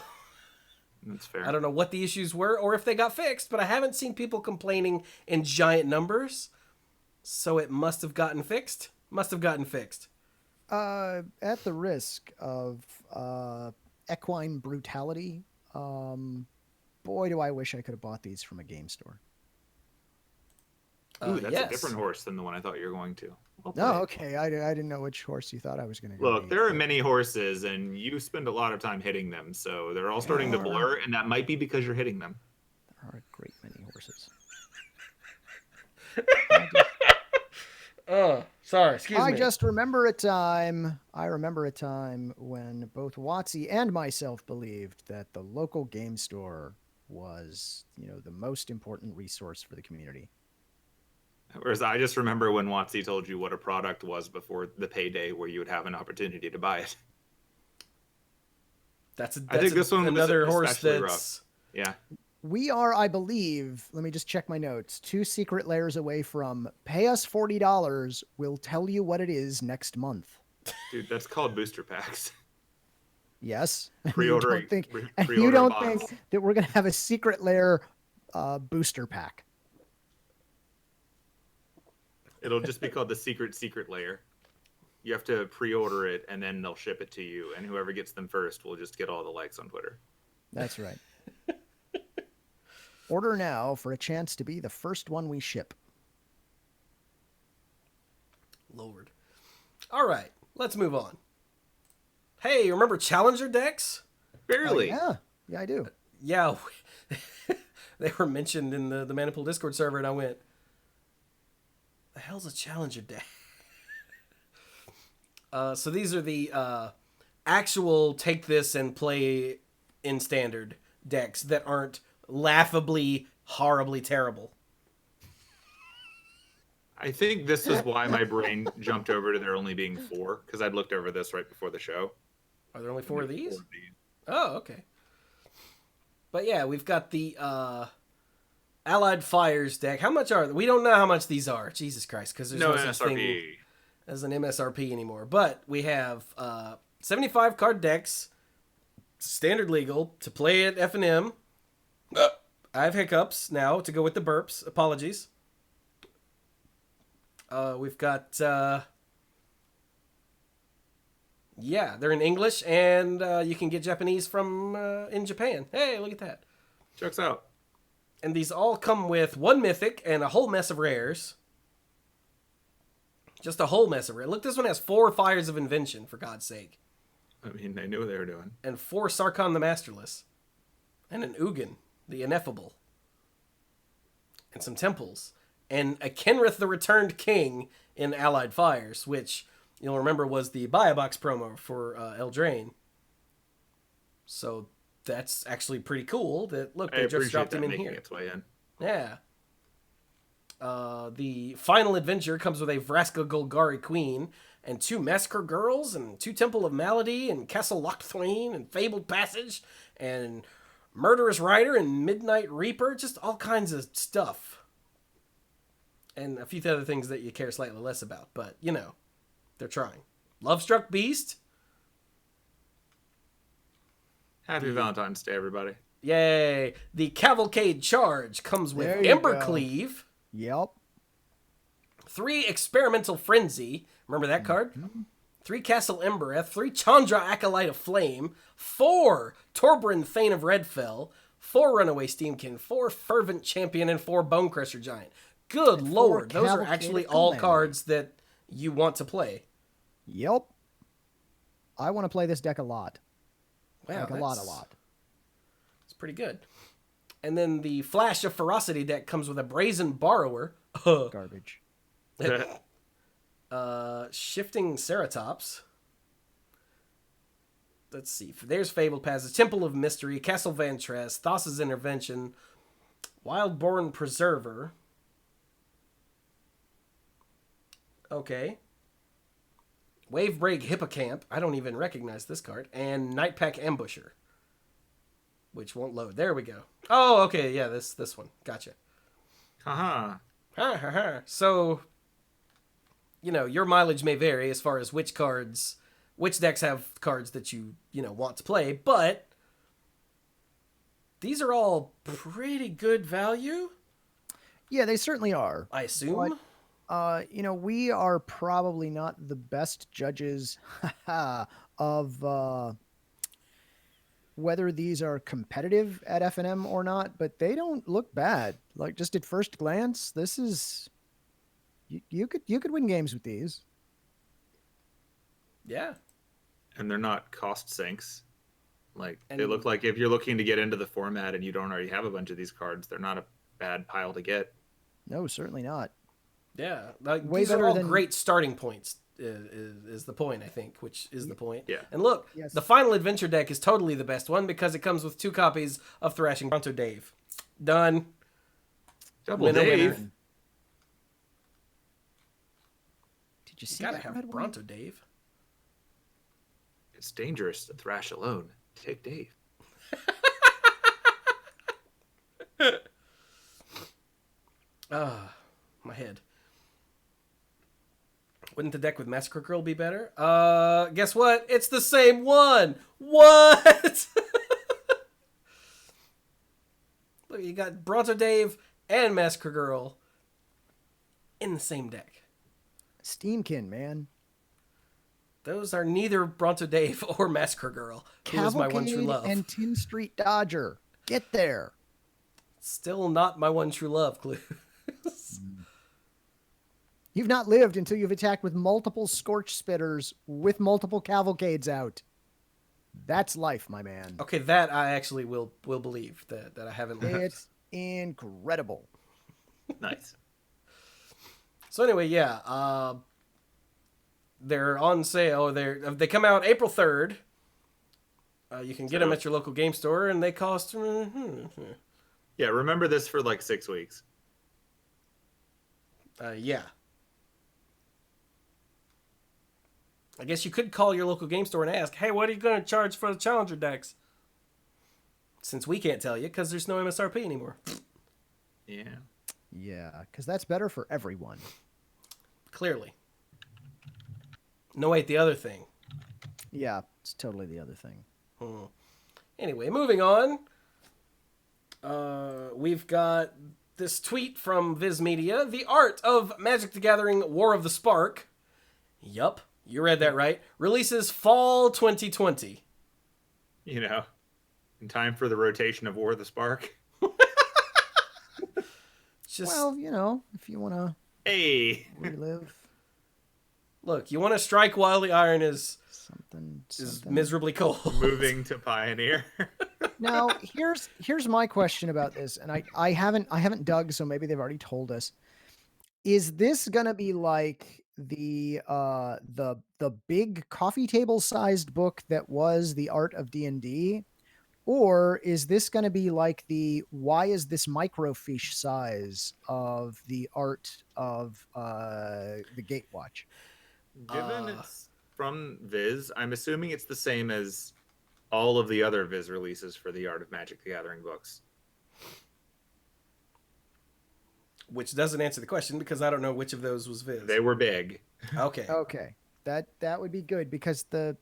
that's fair. I don't know what the issues were or if they got fixed, but I haven't seen people complaining in giant numbers. So it must have gotten fixed. At the risk of equine brutality, boy, do I wish I could have bought these from a game store. Ooh, that's yes. a different horse than the one I thought you were going to. No, okay. I didn't know which horse you thought I was going to go. Look, there are many horses, and you spend a lot of time hitting them, so they're all starting to blur, and that might be because you're hitting them. There are a great many horses. Sorry, excuse me. I just remember a time. I remember a time when both Watsy and myself believed that the local game store was, the most important resource for the community. Whereas I just remember when Watsy told you what a product was before the payday where you would have an opportunity to buy it. I think this one another was horse that's rough. Yeah. We are, I believe, let me just check my notes, 2 secret layers away from pay us $40. We'll tell you what it is next month. Dude, that's called booster packs. Yes. Pre-ordering. You don't think that we're going to have a secret layer booster pack? It'll just be called the secret layer. You have to pre-order it, and then they'll ship it to you, and whoever gets them first will just get all the likes on Twitter. That's right. Order now for a chance to be the first one we ship. Lord. All right, let's move on. Hey, remember Challenger decks? Barely. Oh, yeah, I do. Yeah, they were mentioned in the Manipool Discord server, and I went, the hell's a Challenger deck? So these are the actual take this and play in standard decks that aren't laughably, horribly terrible. I think this is why my brain jumped over to there only being 4, because I'd looked over this right before the show. Are there only 4 of these? Oh, okay. But yeah, we've got the Allied Fires deck. How much are they? We don't know how much these are. Jesus Christ, because there's no such thing as an MSRP anymore. But we have 75 card decks, standard legal, to play at FNM. I have hiccups now to go with the burps. Apologies. We've got... yeah, they're in English, and you can get Japanese from in Japan. Hey, look at that. Checks out. And these all come with 1 mythic and a whole mess of rares. Just a whole mess of rares. Look, this one has 4 Fires of Invention, for God's sake. I mean, they knew what they were doing. And 4 Sarkhan the Masterless. And an Ugin, the Ineffable. And some Temples. And a Kenrith the Returned King in Allied Fires, which you'll remember was the Buy a Box promo for Eldraine. So that's actually pretty cool that, look, they just dropped him in here. Its way in. Yeah. The final adventure comes with a Vraska Golgari Queen and 2 Massacre Girls and 2 Temple of Malady and Castle Lochthwain and Fabled Passage and Murderous Rider and Midnight Reaper. Just all kinds of stuff. And a few other things that you care slightly less about. But, they're trying. Lovestruck Beast. Happy Valentine's Day, everybody. Yay. The Cavalcade Charge comes with Embercleave. Yep. 3 Experimental Frenzy. Remember that card? 3 Castle Embereth. 3 Chandra Acolyte of Flame. 4 Torbran Thane of Redfell. 4 Runaway Steamkin. 4 Fervent Champion. And 4 Bonecrusher Giant. Good lord. Those are actually all cards that you want to play. Yep. I want to play this deck a lot. Wow, a lot. It's pretty good. And then the Flash of Ferocity deck comes with a Brazen Borrower. Garbage. Shifting Ceratops. Let's see. There's Fabled Passage, Temple of Mystery, Castle Vantress, Thassa's Intervention, Wildborn Preserver. Okay. Wavebreak Hippocamp. I don't even recognize this card. And Nightpack Ambusher. Which won't load. There we go. Oh, okay. Yeah, this one. Gotcha. Haha. So, your mileage may vary as far as which decks have cards that you want to play, but these are all pretty good value. Yeah, they certainly are. I assume. But, we are probably not the best judges of whether these are competitive at FNM or not, but they don't look bad. Like, just at first glance, this is You could win games with these. Yeah. And they're not cost sinks. Like, And- they look like if you're looking to get into the format and you don't already have a bunch of these cards, they're not a bad pile to get. No, certainly not. Yeah. Like, Way these are better all than- great starting points. Is the point, I think, which is the point. Yeah. And look, Yes. the final adventure deck is totally the best one because it comes with 2 copies of Thrashing Bronto Dave. Done. Double Winner, Dave. winner. Did you You see gotta that have red one? Bronto Dave. It's dangerous to thrash alone. Take Dave. Ah, my head. Wouldn't the deck with Massacre Girl be better? Guess what? It's the same one. What? Look, you got Bronto Dave and Massacre Girl in the same deck. Steamkin, man. Those are neither Bronto Dave or Massacre Girl, who is my one true Cavalcade love. and Tin Street Dodger. Get there. Still not my one true love, Cluze. You've not lived until you've attacked with multiple Scorch Spitters with multiple Cavalcades out. That's life, my man. Okay, that I actually will believe that I haven't lived. It's incredible. Nice. So anyway, yeah, they're on sale. They come out April 3rd. You can get them at your local game store, and they cost. Yeah, remember this for like 6 weeks. Yeah. I guess you could call your local game store and ask, "Hey, what are you going to charge for the Challenger decks?" Since we can't tell you because there's no MSRP anymore. Yeah. Yeah, because that's better for everyone. Clearly. No, wait, the other thing. Yeah, it's totally the other thing. Anyway, moving on. We've got this tweet from Viz Media. The art of Magic the Gathering War of the Spark. Yup, you read that right. Releases fall 2020. You know, in time for the rotation of War of the Spark. Just, Well, you know, if you want to Hey. relive look, you want to strike while the iron is something. miserably cold. Moving to Pioneer. Now, here's my question about this, and I haven't dug, so maybe they've already told us. Is this gonna be like the big coffee table sized book that was the art of D&D, or is this gonna be like the why is this microfiche size of the art of the Gatewatch? Given it's from Viz, I'm assuming it's the same as all of the other Viz releases for the Art of Magic the Gathering books. Which doesn't answer the question because I don't know which of those was Viz. They were big. Okay. Okay. That would be good because the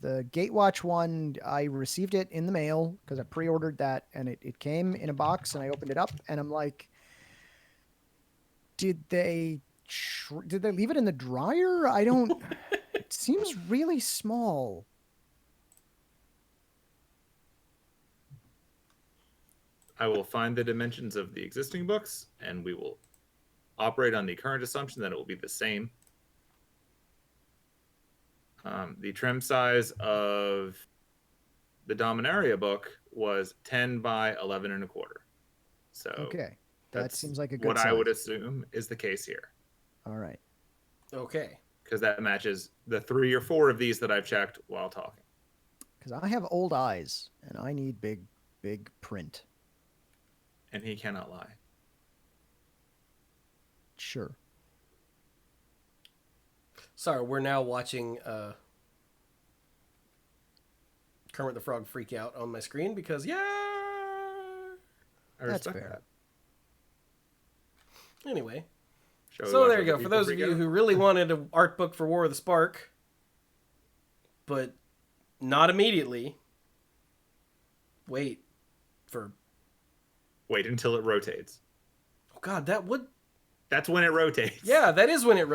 Gatewatch one, I received it in the mail because I pre-ordered that, and it came in a box, and I opened it up, and I'm like, did they leave it in the dryer? I don't. It seems really small. I will find the dimensions of the existing books, and we will operate on the current assumption that it will be the same. The trim size of the Dominaria book was 10 by 11 and a quarter. So Okay, that that's seems like a good what size. I would assume is the case here, All right. Okay. because that matches the 3 or 4 of these that I've checked while talking. Because I have old eyes, and I need big print. And he cannot lie. Sure. Sorry, we're now watching Kermit the Frog freak out on my screen because, yeah. I That's respect fair. that. Anyway. Shall we So watch there you other go. For people those of freak you out? who really wanted an art book for War of the Spark, but not immediately, wait for... Wait until it rotates. Oh, God, that would... That's when it rotates. Yeah, that is when it...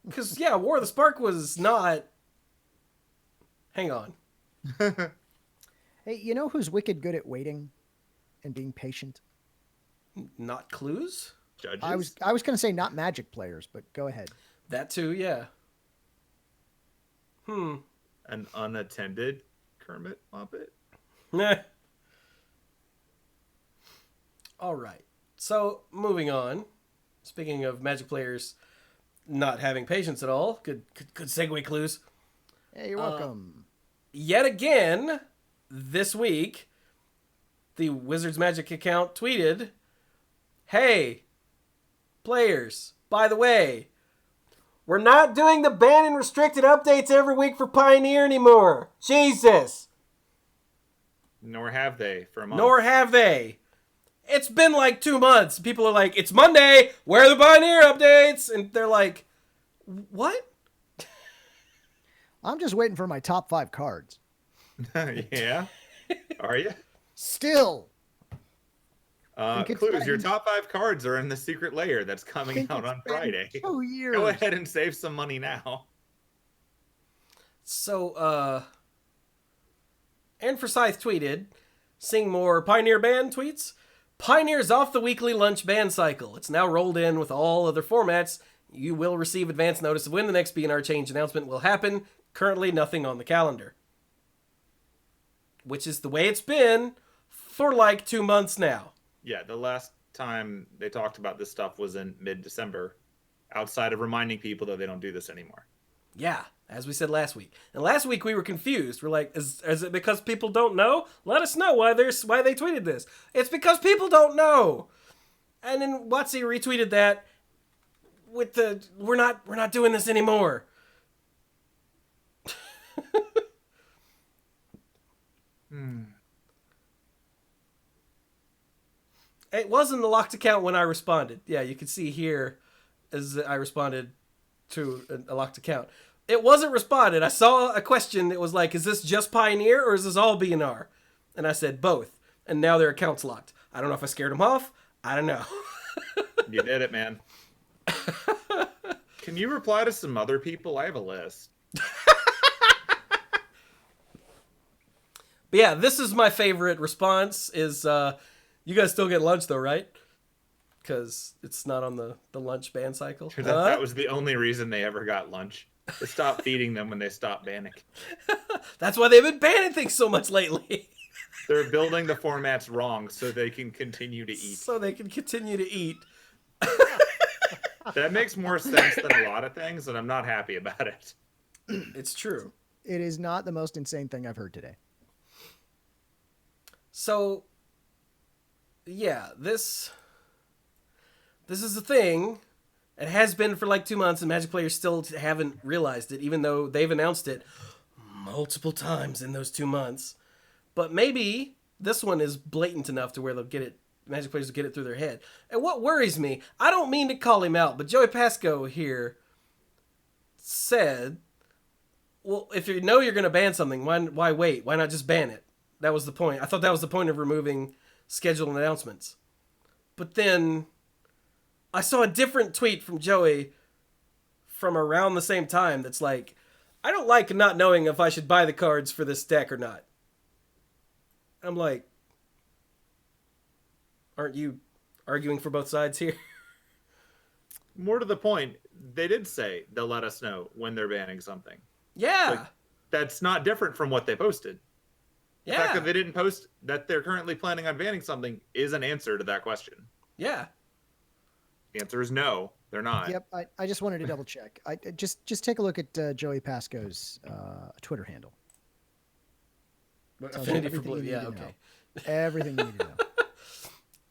Because, yeah, War of the Spark was not... Hang on. Hey, you know who's wicked good at waiting and being patient? Not Cluze? Judges? I was going to say not Magic players, but go ahead. That too, yeah. An unattended Kermit Muppet? Nah. All right. So, moving on. Speaking of Magic players not having patience at all, good segue, Cluze. Hey, you're welcome. Yet again, this week, the Wizards Magic account tweeted, "Hey, players, by the way, we're not doing the ban and restricted updates every week for Pioneer anymore. Jesus." Nor have they for a month. Nor have they. It's been like 2 months. People are like, "It's Monday. Where are the Pioneer updates?" And they're like, "What?" I'm just waiting for my top 5 cards. Yeah? Are you? Still. Cluze, your top 5 cards are in the Secret Lair that's coming out on Friday. 2 years. Go ahead and save some money now. So, and Forsyth tweeted, seeing more Pioneer ban tweets, "Pioneer's off the weekly lunch ban cycle. It's now rolled in with all other formats. You will receive advance notice of when the next B&R change announcement will happen. Currently nothing on the calendar." Which is the way it's been for like 2 months now. Yeah, the last time they talked about this stuff was in mid-December, outside of reminding people that they don't do this anymore. Yeah, as we said last week. And last week we were confused. We're like, is it because people don't know? Let us know why they tweeted this. It's because people don't know. And then Watsy retweeted that with the, we're not doing this anymore. It wasn't the locked account when I responded. Yeah, you can see here as I responded to a locked account. It wasn't responded. I saw a question that was like, "Is this just Pioneer or is this all B&R?" And I said both. And now their account's locked. I don't know if I scared them off. I don't know. You did it, man. Can you reply to some other people? I have a list. But yeah, this is my favorite response is, "You guys still get lunch though, right?" Because it's not on the lunch ban cycle. That was the only reason they ever got lunch. To stop feeding them when they stopped banning. That's why they've been banning things so much lately. They're building the formats wrong so they can continue to eat. So they can continue to eat. That makes more sense than a lot of things, and I'm not happy about it. It's true. It is not the most insane thing I've heard today. So, yeah, this is a thing. It has been for like 2 months, and Magic players still haven't realized it, even though they've announced it multiple times in those 2 months. But maybe this one is blatant enough to where they'll get it. Magic players will get it through their head. And what worries me, I don't mean to call him out, but Joey Pasco here said, "Well, if you know you're going to ban something, why wait? Why not just ban it?" That was the point. I thought that was the point of removing scheduled announcements. But then I saw a different tweet from Joey from around the same time that's like, "I don't like not knowing if I should buy the cards for this deck or not." I'm like, aren't you arguing for both sides here? More to the point, they did say they'll let us know when they're banning something. Yeah. Like, that's not different from what they posted. The fact that they didn't post that they're currently planning on banning something is an answer to that question. Yeah. The answer is no, they're not. Yep, I just wanted to double check. I just take a look at Joey Pasco's Twitter handle. Affinity for Blue. Yeah, okay. Everything you need to know.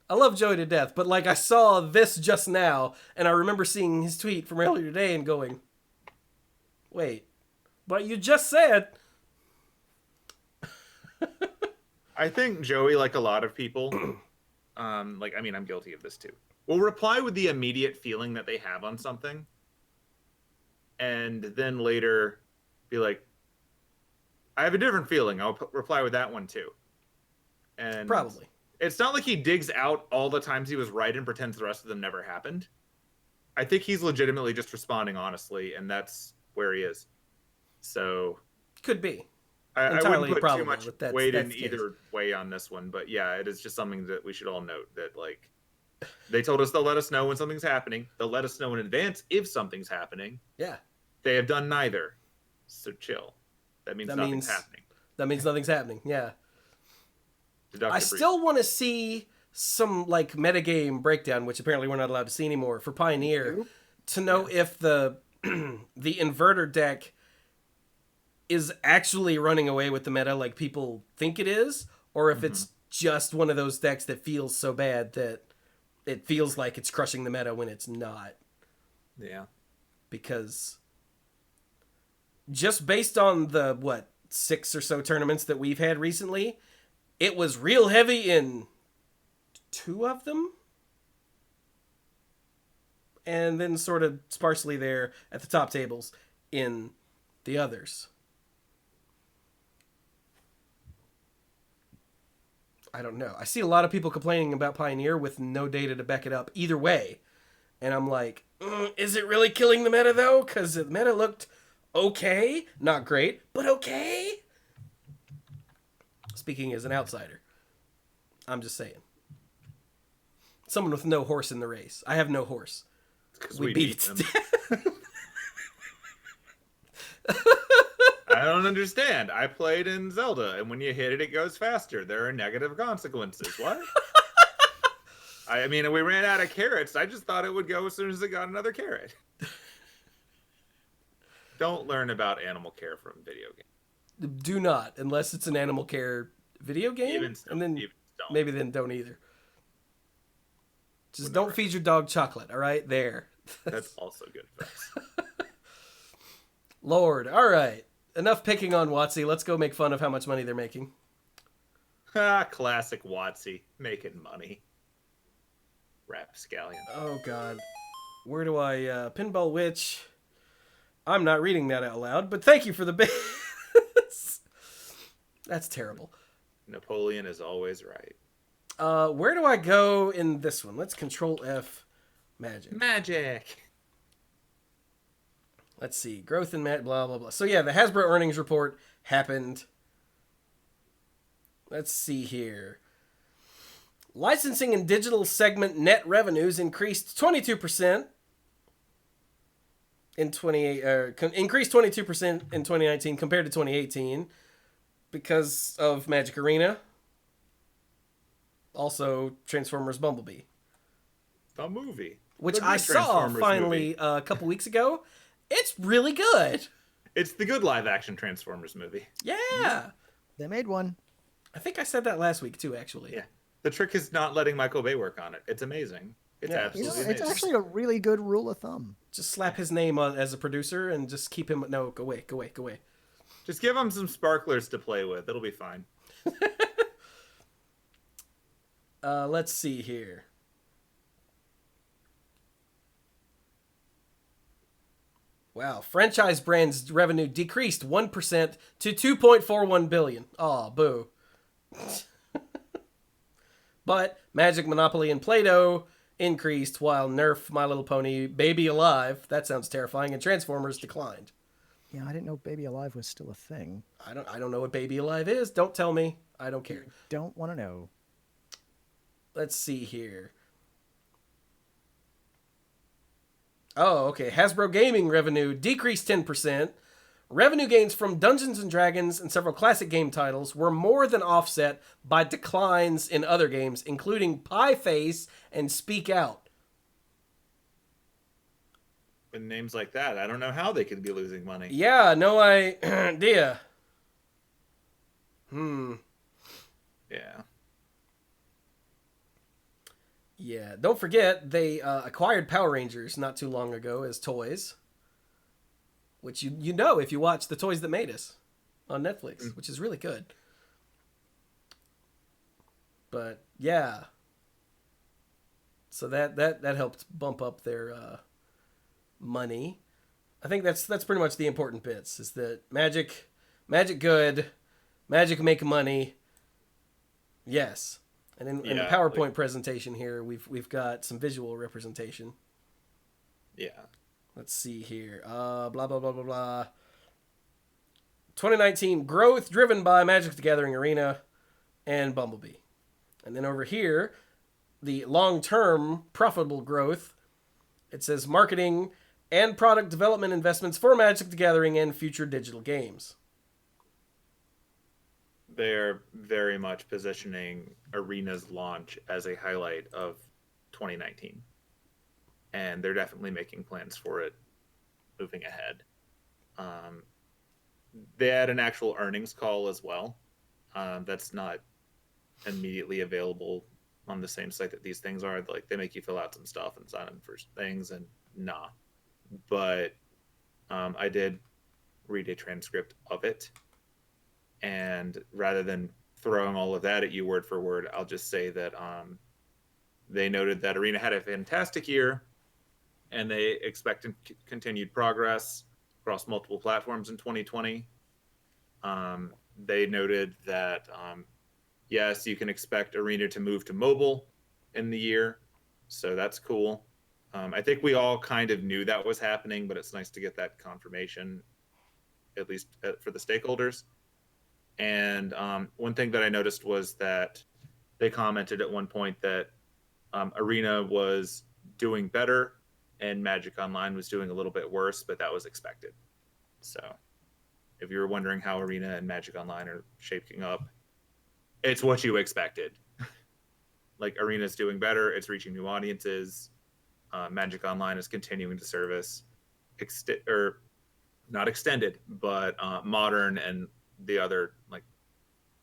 I love Joey to death, but like I saw this just now, and I remember seeing his tweet from earlier today and going, "Wait, but you just said." I think Joey, like a lot of people, I'm guilty of this too, will reply with the immediate feeling that they have on something, and then later be like, "I have a different feeling. I'll reply with that one too." And Probably. It's not like he digs out all the times he was right and pretends the rest of them never happened. I think he's legitimately just responding honestly, and that's where he is. So Could be. I wouldn't put too much weight in that's either way on this one, but yeah, it is just something that we should all note that, like, They told us they'll let us know when something's happening. They'll let us know in advance if something's happening. Yeah. They have done neither. So chill. That means nothing's happening. That means nothing's happening. Yeah. Deductive I still want to see some like metagame breakdown, which apparently we're not allowed to see anymore for Pioneer, to know if the the inverter deck is actually running away with the meta like people think it is, or if it's just one of those decks that feels so bad that it feels like it's crushing the meta when it's not. Yeah. Because just based on the 6 or so tournaments that we've had recently, it was real heavy in 2 of them, and then sort of sparsely there at the top tables in the others. I don't know. I see a lot of people complaining about Pioneer with no data to back it up either way. And I'm like, is it really killing the meta though? Because the meta looked okay. Not great, but okay. Speaking as an outsider. I'm just saying. Someone with no horse in the race. I have no horse. We beat them. I don't understand. I played in Zelda, and when you hit it, it goes faster. There are negative consequences. What? I mean, we ran out of carrots. I just thought it would go as soon as it got another carrot. Don't learn about animal care from video games. Do not, unless it's an animal care video game. And then maybe then don't either. Just don't feed your dog chocolate, all right? There. That's also good advice. Lord. All right. Enough picking on WotC. Let's go make fun of how much money they're making. Classic WotC. Making money. Rapscallion. Oh, God. Where do I... Pinball Witch. I'm not reading that out loud, but thank you for the base. That's terrible. Napoleon is always right. Where do I go in this one? Let's Control F. Magic. Let's see. Growth in blah, blah, blah. So, yeah, the Hasbro Earnings Report happened. Let's see here. Licensing and digital segment net revenues increased 22% increased 22% in 2019 compared to 2018 because of Magic Arena. Also, Transformers Bumblebee. The movie. Which I saw finally a couple weeks ago. It's really good. It's the good live-action Transformers movie. Yeah. They made one. I think I said that last week, too, actually. Yeah. The trick is not letting Michael Bay work on it. It's amazing. It's absolutely amazing. It's actually a really good rule of thumb. Just slap his name on as a producer and just keep him... No, go away. Just give him some sparklers to play with. It'll be fine. Let's see here. Wow, franchise brands revenue decreased 1% to $2.41 billion. Aw, boo. But Magic, Monopoly, and Play-Doh increased, while Nerf, My Little Pony, Baby Alive, that sounds terrifying, and Transformers declined. Yeah, I didn't know Baby Alive was still a thing. I don't know what Baby Alive is. Don't tell me. I don't care. Don't want to know. Let's see here. Oh, okay. Hasbro Gaming revenue decreased 10%. Revenue gains from Dungeons & Dragons and several classic game titles were more than offset by declines in other games, including Pie Face and Speak Out. With names like that, I don't know how they could be losing money. Yeah, no idea. Yeah. Yeah, don't forget, they acquired Power Rangers not too long ago as toys. Which you know if you watch The Toys That Made Us on Netflix, which is really good. But, yeah. So that helped bump up their money. I think that's pretty much the important bits, is that Magic good, Magic make money, yes. And in the PowerPoint presentation here, we've got some visual representation. Yeah. Let's see here. Blah, blah, blah, blah, blah. 2019 growth driven by Magic the Gathering Arena and Bumblebee. And then over here, the long-term profitable growth, it says marketing and product development investments for Magic the Gathering and future digital games. They're very much positioning Arena's launch as a highlight of 2019. And they're definitely making plans for it moving ahead. They had an actual earnings call as well. That's not immediately available on the same site that these things are. Like, they make you fill out some stuff and sign up for things, and nah. But I did read a transcript of it. And rather than throwing all of that at you word for word, I'll just say that they noted that Arena had a fantastic year, and they expect continued progress across multiple platforms in 2020. They noted that, yes, you can expect Arena to move to mobile in the year, so that's cool. I think we all kind of knew that was happening, but it's nice to get that confirmation, at least for the stakeholders. And one thing that I noticed was that they commented at one point that Arena was doing better and Magic Online was doing a little bit worse, but that was expected. So if you were wondering how Arena and Magic Online are shaping up, it's what you expected. Like, Arena's doing better, it's reaching new audiences. Magic Online is continuing to service not extended, but modern and the other like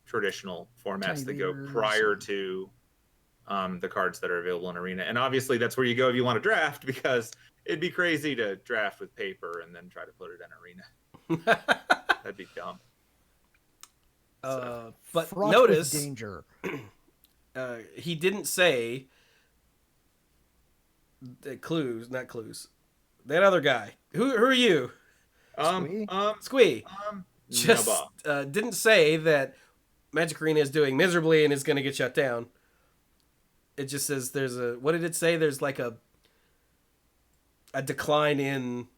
traditional formats that go prior to the cards that are available in Arena. And obviously that's where you go if you want to draft, because it'd be crazy to draft with paper and then try to put it in Arena. That'd be dumb. But fraught notice with danger. He didn't say Cluze, not Cluze. That other guy. Who are you? Squee. Just didn't say that Magic Arena is doing miserably and is going to get shut down. It just says there's a... What did it say? There's like a decline in...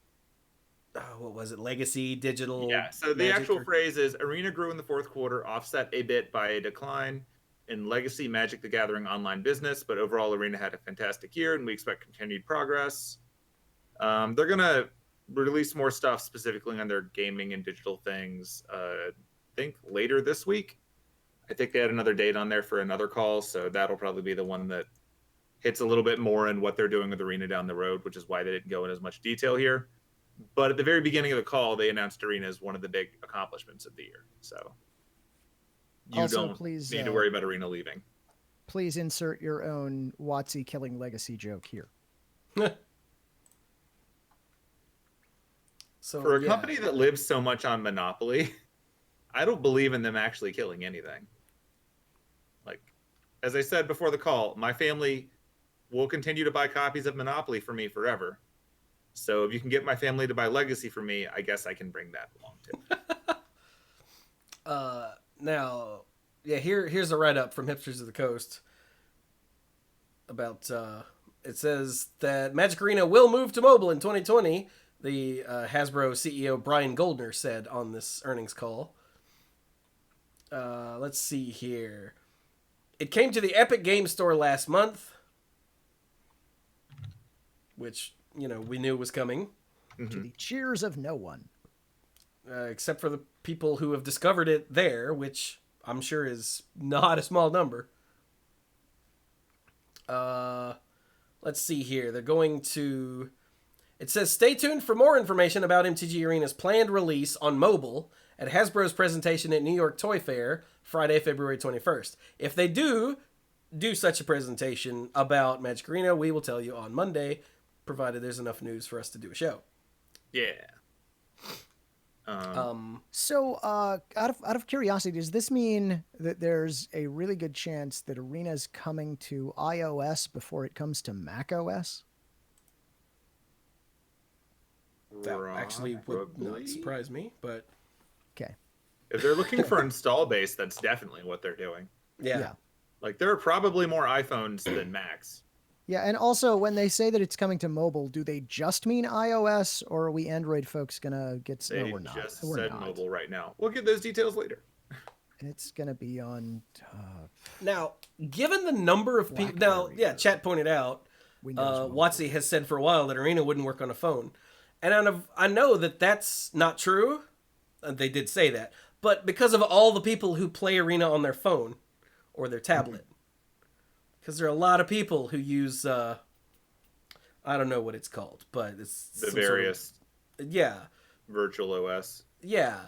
what was it? Legacy, digital... Yeah, so the actual phrase is, Arena grew in the fourth quarter, offset a bit by a decline in legacy Magic the Gathering online business, but overall Arena had a fantastic year and we expect continued progress. They're going to release more stuff specifically on their gaming and digital things, I think later this week. I think they had another date on there for another call, so that'll probably be the one that hits a little bit more in what they're doing with Arena down the road, which is why they didn't go in as much detail here. But at the very beginning of the call, they announced Arena as one of the big accomplishments of the year. So you also, don't please, need to worry about Arena leaving. Please insert your own WotC killing legacy joke here. So, for a company that lives so much on Monopoly, I don't believe in them actually killing anything. Like, as I said before the call, my family will continue to buy copies of Monopoly for me forever. So if you can get my family to buy Legacy for me, I guess I can bring that along too. Now, here's a write-up from Hipsters of the Coast about, it says that Magic Arena will move to mobile in 2020, the Hasbro CEO Brian Goldner said on this earnings call. Let's see here. It came to the Epic Games Store last month, which, we knew was coming. To the cheers of no one. Except for the people who have discovered it there, which I'm sure is not a small number. Let's see here. They're going to... It says, stay tuned for more information about MTG Arena's planned release on mobile at Hasbro's presentation at New York Toy Fair, Friday, February 21st. If they do such a presentation about Magic Arena, we will tell you on Monday, provided there's enough news for us to do a show. Yeah. So, out of curiosity, does this mean that there's a really good chance that Arena's coming to iOS before it comes to macOS? That actually would not surprise me, but... Okay. If they're looking for install base, that's definitely what they're doing. Yeah. Like, there are probably more iPhones than Macs. Yeah, and also, when they say that it's coming to mobile, do they just mean iOS, or are we Android folks going to get... They no, we're not. just we're said not. mobile right now. We'll get those details later. And it's going to be on Now, given the number of people... Now, yeah, chat pointed out, WotC has said for a while that Arena wouldn't work on a phone. And I know that that's not true. They did say that. But because of all the people who play Arena on their phone or their tablet. Because there are a lot of people who use... I don't know what it's called, but it's... The various... Yeah. Virtual OS. Yeah.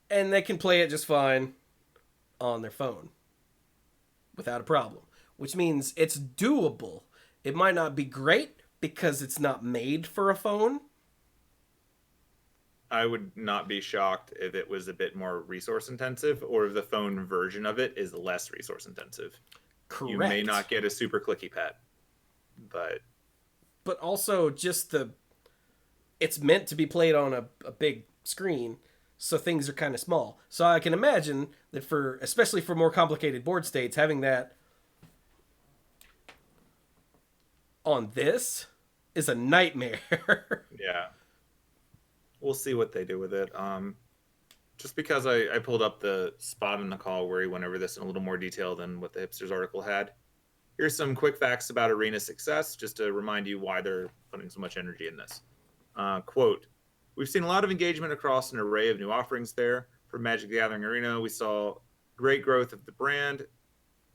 And they can play it just fine on their phone without a problem, which means it's doable. It might not be great because it's not made for a phone. I would not be shocked if it was a bit more resource intensive, or if the phone version of it is less resource intensive. Correct. You may not get a super clicky pad, but also just it's meant to be played on a big screen, so things are kind of small. So I can imagine that especially for more complicated board states, having that on this is a nightmare. Yeah. We'll see what they do with it. Just because I pulled up the spot in the call where he went over this in a little more detail than what the Hipsters article had. Here's some quick facts about Arena's success, just to remind you why they're putting so much energy in this. Quote, we've seen a lot of engagement across an array of new offerings there. For Magic the Gathering Arena, we saw great growth of the brand.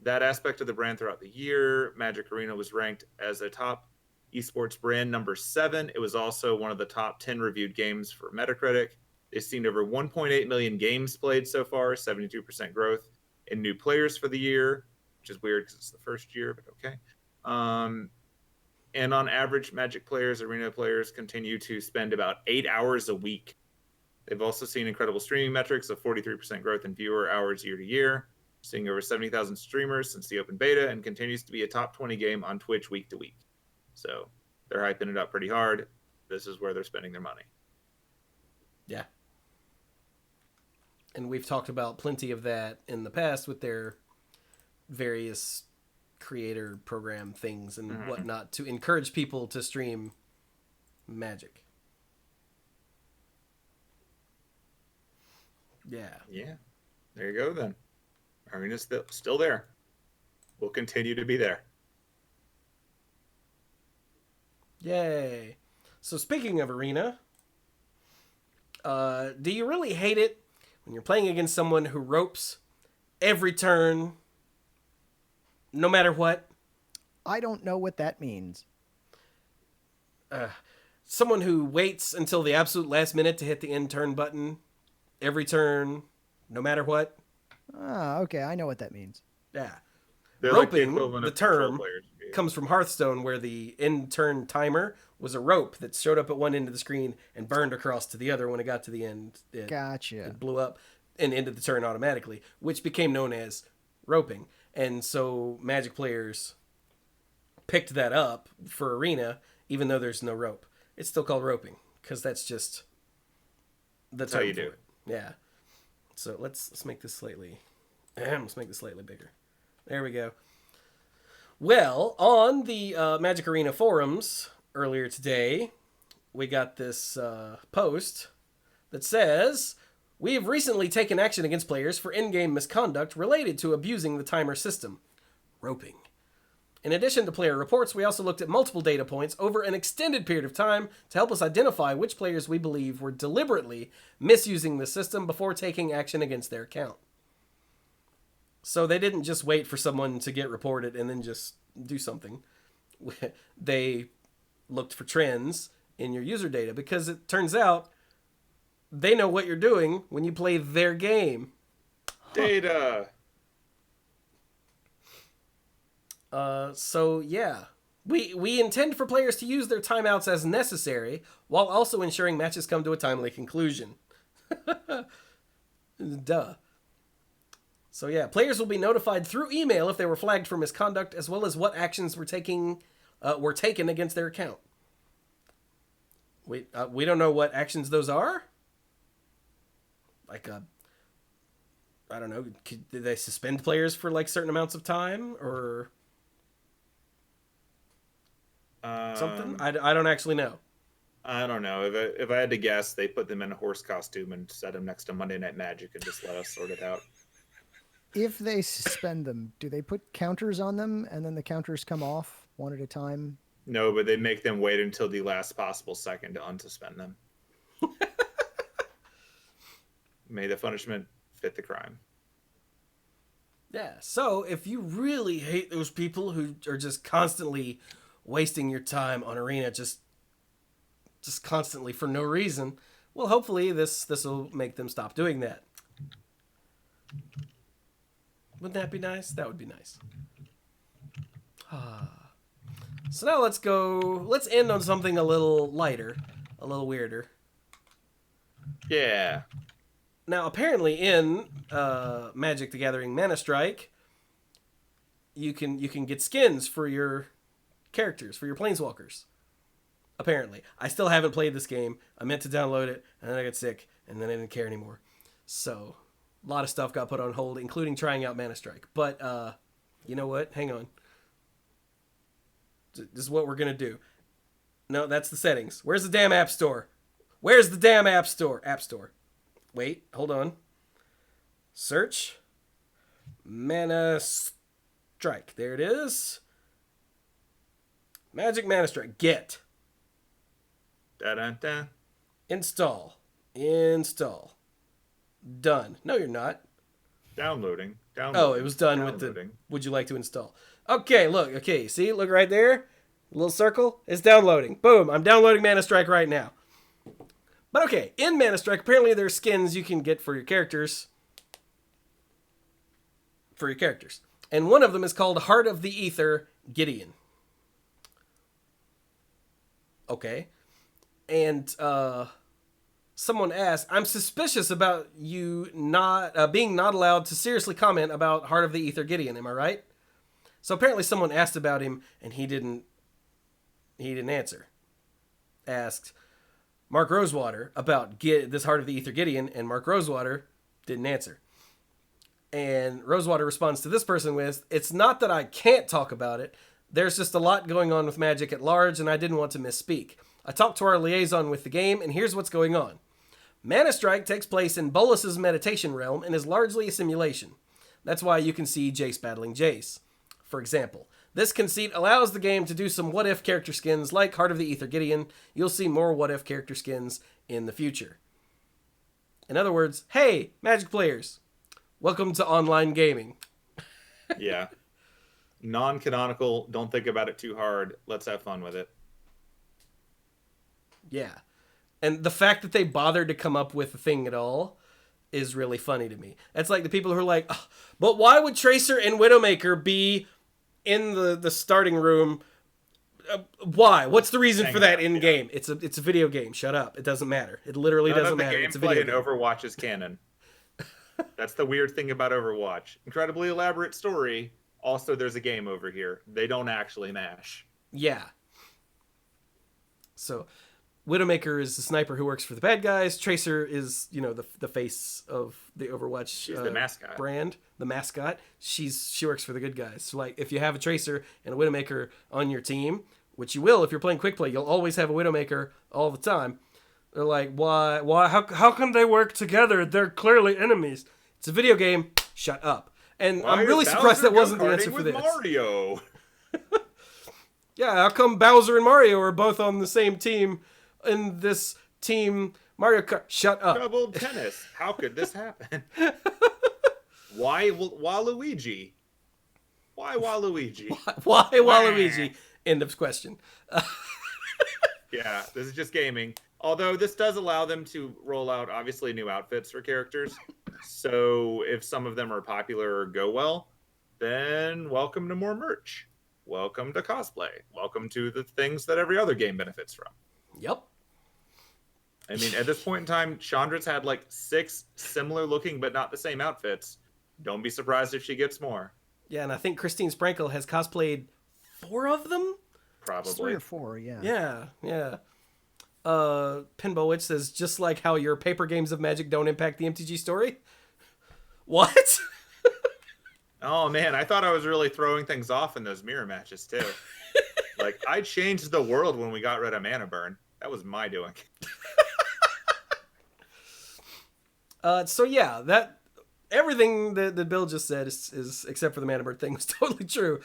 That aspect of the brand throughout the year, Magic Arena was ranked as a top esports brand number 7. It was also one of the top 10 reviewed games for Metacritic. They've seen over 1.8 million games played so far, 72% growth in new players for the year, which is weird because it's the first year, but okay. And on average, Magic players, Arena players continue to spend about 8 hours a week. They've also seen incredible streaming metrics of 43% growth in viewer hours year to year, seeing over 70,000 streamers since the open beta, and continues to be a top 20 game on Twitch week to week. So they're hyping it up pretty hard. This is where they're spending their money. Yeah. And we've talked about plenty of that in the past with their various creator program things and whatnot to encourage people to stream Magic. Yeah. Yeah. There you go then. Arena's still there. Will continue to be there. Yay. So speaking of Arena, do you really hate it when you're playing against someone who ropes every turn, no matter what? I don't know what that means. Someone who waits until the absolute last minute to hit the end turn button every turn, no matter what. Ah, okay. I know what that means. Yeah. They're Roping, like the term, comes from Hearthstone, where the end turn timer was a rope that showed up at one end of the screen and burned across to the other when it got to the end. Gotcha. It blew up and ended the turn automatically, which became known as roping. And so Magic players picked that up for Arena, even though there's no rope. It's still called roping, because that's just the term how you for do it. Yeah. So let's make this slightly bigger. There we go. Well, on the Magic Arena forums earlier today, we got this post that says, we have recently taken action against players for in-game misconduct related to abusing the timer system. Roping. In addition to player reports, we also looked at multiple data points over an extended period of time to help us identify which players we believe were deliberately misusing the system before taking action against their account. So they didn't just wait for someone to get reported and then just do something. They looked for trends in your user data, because it turns out they know what you're doing when you play their game. Data. So yeah, we intend for players to use their timeouts as necessary, while also ensuring matches come to a timely conclusion. Duh. So yeah, players will be notified through email if they were flagged for misconduct, as well as what actions were taken against their account. We don't know what actions those are. Like I don't know. Did they suspend players for like certain amounts of time or something? I don't actually know. I don't know. If I had to guess, they put them in a horse costume and set them next to Monday Night Magic and just let us sort it out. If they suspend them, do they put counters on them and then the counters come off one at a time? No, but they make them wait until the last possible second to unsuspend them. May the punishment fit the crime. Yeah, so if you really hate those people who are just constantly wasting your time on Arena just constantly for no reason, well, hopefully this will make them stop doing that. Wouldn't that be nice? That would be nice. So now let's end on something a little lighter, a little weirder. Yeah. Now, apparently in Magic the Gathering ManaStrike, you can get skins for your characters, for your planeswalkers. Apparently. I still haven't played this game. I meant to download it, and then I got sick, and then I didn't care anymore. So, a lot of stuff got put on hold, including trying out ManaStrike. But, you know what? Hang on. This is what we're going to do. No, that's the settings. Where's the damn App Store? Where's the damn App Store? App Store. Wait, hold on. Search. ManaStrike. There it is. Magic ManaStrike. Get. Da-da-da. Install. Install. Done. No, you're not. Downloading. Oh, it was done with the would you like to install. Okay, look. Okay, see? Look right there. A little circle. It's downloading. Boom. I'm downloading ManaStrike right now. But okay, in ManaStrike, apparently there's skins you can get for your characters. And one of them is called Heart of the Ether Gideon. Okay. And someone asked, I'm suspicious about you not being not allowed to seriously comment about Heart of the Ether Gideon. Am I right? So apparently someone asked about him and he didn't answer. Asked Mark Rosewater about this Heart of the Ether Gideon, and Mark Rosewater didn't answer. And Rosewater responds to this person with, it's not that I can't talk about it. There's just a lot going on with Magic at large, and I didn't want to misspeak. I talked to our liaison with the game, and here's what's going on. ManaStrike takes place in Bolas's meditation realm and is largely a simulation. That's why you can see Jace battling Jace. For example, this conceit allows the game to do some what-if character skins like Heart of the Ether Gideon. You'll see more what-if character skins in the future. In other words, hey, Magic players, welcome to online gaming. Yeah. Non-canonical, don't think about it too hard. Let's have fun with it. Yeah. And the fact that they bothered to come up with a thing at all is really funny to me. It's like the people who are like, oh, but why would Tracer and Widowmaker be in the starting room? Why? What's the reason for that in game? It's a video game. Shut up. It doesn't matter. It literally doesn't matter. It's a video game. Overwatch is canon. That's the weird thing about Overwatch. Incredibly elaborate story. Also, there's a game over here. They don't actually mash. Yeah. So, Widowmaker is the sniper who works for the bad guys. Tracer is, the face of the Overwatch She's the mascot. Brand, the mascot. She works for the good guys. So, like, if you have a Tracer and a Widowmaker on your team, which you will if you're playing quick play, you'll always have a Widowmaker all the time. They're like, why, how can they work together? They're clearly enemies. It's a video game. Shut up. And I'm really surprised that wasn't the answer for this. Mario. Yeah, how come Bowser and Mario are both on the same team in this team Mario Kart? Shut up. Double tennis. How could this happen? Why Waluigi? Why Waluigi? Why Waluigi? End of question. Yeah, this is just gaming. Although this does allow them to roll out, obviously, new outfits for characters. So if some of them are popular or go well, then welcome to more merch. Welcome to cosplay. Welcome to the things that every other game benefits from. Yep. I mean, at this point in time, Chandra's had like 6 similar looking but not the same outfits. Don't be surprised if she gets more. Yeah, and I think Christine Sprankle has cosplayed 4 of them? Probably. 3 or 4, yeah. Yeah. Pinball Witch says, just like how your paper games of Magic don't impact the MTG story. What? Oh man, I thought I was really throwing things off in those mirror matches too. Like, I changed the world when we got rid of Mana Burn. That was my doing. So yeah, that everything that Bill just said is except for the Mana Bird thing was totally true.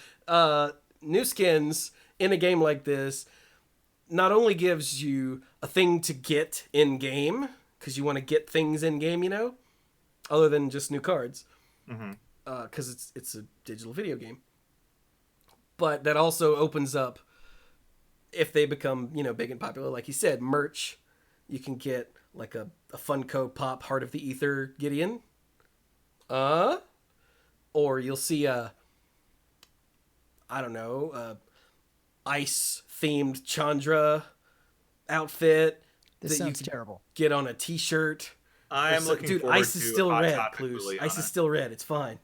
New skins in a game like this not only gives you a thing to get in game, because you want to get things in game, you know, other than just new cards, because it's a digital video game. But that also opens up, if they become, you know, big and popular, like you said, merch. You can get like a Funko Pop Heart of the Ether Gideon. Or you'll see ice themed Chandra outfit. This sounds terrible. Get on a t-shirt. I'm looking forward Ice to is still Hot red, Topic Cluze. Liliana. Ice is still red. It's fine.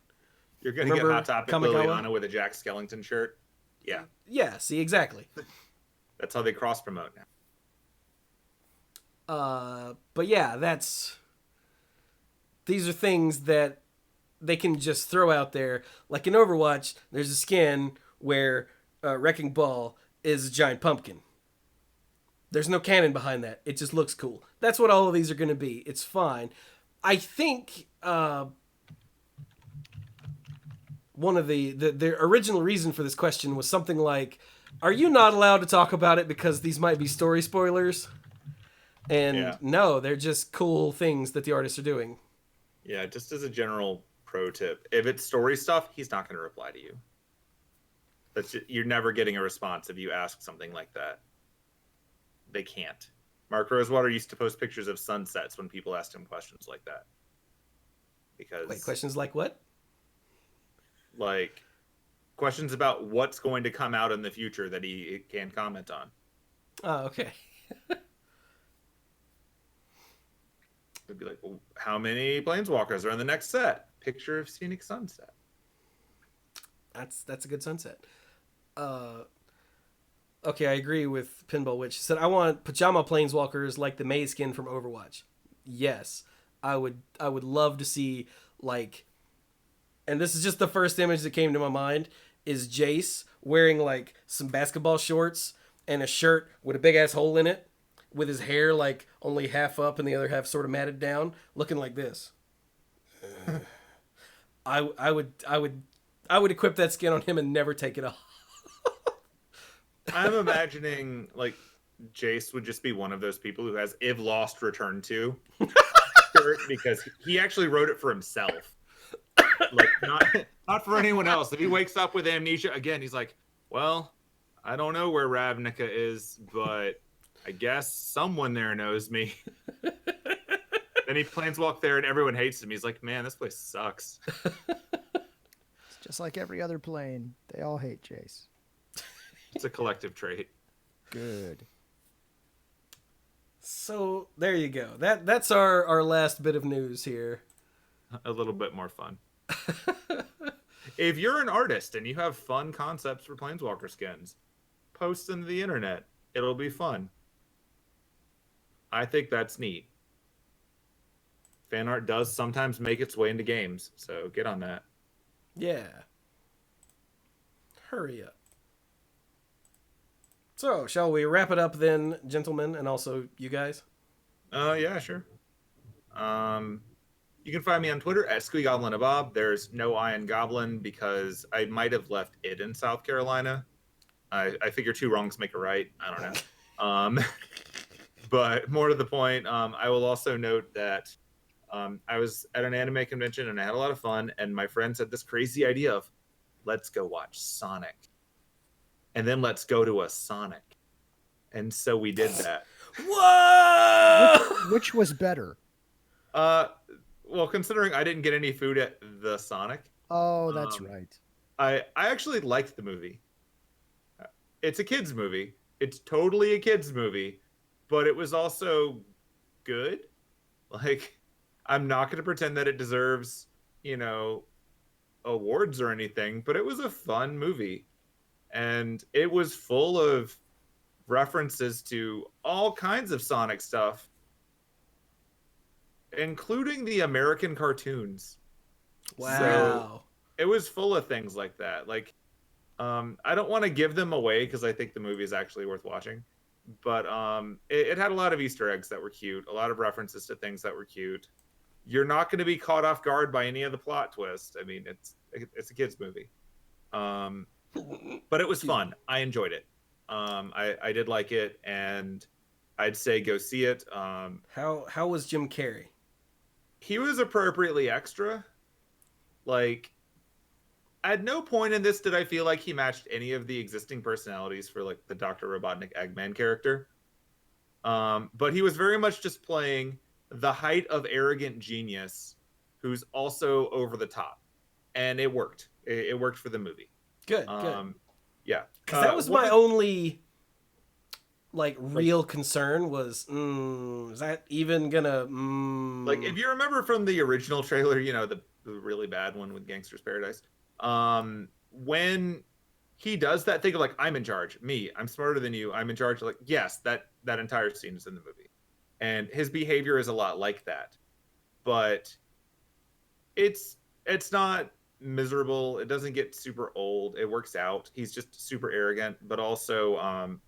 You're going to get Hot Topic Kamigawa? Liliana with a Jack Skellington shirt? Yeah. Yeah, see, exactly. That's how they cross-promote now. But yeah, these are things that they can just throw out there. Like in Overwatch, there's a skin where Wrecking Ball is a giant pumpkin. There's no canon behind that. It just looks cool. That's what all of these are going to be. It's fine. I think one of the original reason for this question was something like, are you not allowed to talk about it because these might be story spoilers? And no, they're just cool things that the artists are doing. Yeah, just as a general pro tip, if it's story stuff, he's not going to reply to you. You're never getting a response if you ask something like that. They can't. Mark Rosewater used to post pictures of sunsets when people asked him questions like that. Because wait, questions like what? Like questions about what's going to come out in the future that he can comment on. Oh, okay. It'd be like, well, how many planeswalkers are in the next set? Picture of scenic sunset. That's a good sunset. Okay, I agree with Pinball Witch. She said, I want pajama planeswalkers like the Maze skin from Overwatch. Yes, I would love to see, like, and this is just the first image that came to my mind, is Jace wearing like some basketball shorts and a shirt with a big ass hole in it, with his hair like only half up and the other half sort of matted down, looking like this. I would equip that skin on him and never take it off. I'm imagining like Jace would just be one of those people who has "If Lost, Return To" shirt because he actually wrote it for himself, like not for anyone else. If he wakes up with amnesia again, he's like, "Well, I don't know where Ravnica is, but I guess someone there knows me." Then he planeswalk there and everyone hates him. He's like, "Man, this place sucks." It's just like every other plane. They all hate Jace. It's a collective trait. Good. So there you go. That's our last bit of news here. A little bit more fun. If you're an artist and you have fun concepts for Planeswalker skins, post them to the internet. It'll be fun. I think that's neat. Fan art does sometimes make its way into games, so get on that. Yeah. Hurry up. So, shall we wrap it up then, gentlemen, and also you guys? Yeah, sure. You can find me on Twitter at SqueeGoblinAbob. There's no I in Goblin because I might have left it in South Carolina. I figure two wrongs make a right. I don't know. But more to the point, I will also note that I was at an anime convention and I had a lot of fun. And my friends had this crazy idea of, let's go watch Sonic. And then let's go to a Sonic. And so we did that. Whoa! Which was better? Well, considering I didn't get any food at the Sonic. Oh, that's right. I actually liked the movie. It's a kid's movie. It's totally a kid's movie. But it was also good. Like, I'm not going to pretend that it deserves, awards or anything. But it was a fun movie. And it was full of references to all kinds of Sonic stuff, including the American cartoons. Wow. So it was full of things like that. Like, I don't want to give them away because I think the movie is actually worth watching. But it had a lot of Easter eggs that were cute, a lot of references to things that were cute. you're not going to be caught off guard by any of the plot twists. I mean, it's a kids movie, but it was fun. I enjoyed it. I did like it, and I'd say go see it. How was Jim Carrey? He was appropriately extra. Like, at no point in this did I feel like he matched any of the existing personalities for like the Dr. Robotnik Eggman character. But he was very much just playing the height of arrogant genius who's also over the top. And it worked. It worked for the movie. Good, good. Yeah. Because that was my only like real concern was, is that even gonna... Like, if you remember from the original trailer, you know, the really bad one with Gangster's Paradise, when he does that thing of like, I'm in charge, I'm smarter than you, I'm in charge, like, yes, that entire scene is in the movie, and his behavior is a lot like that, but it's not miserable. It doesn't get super old. It works out. He's just super arrogant, but also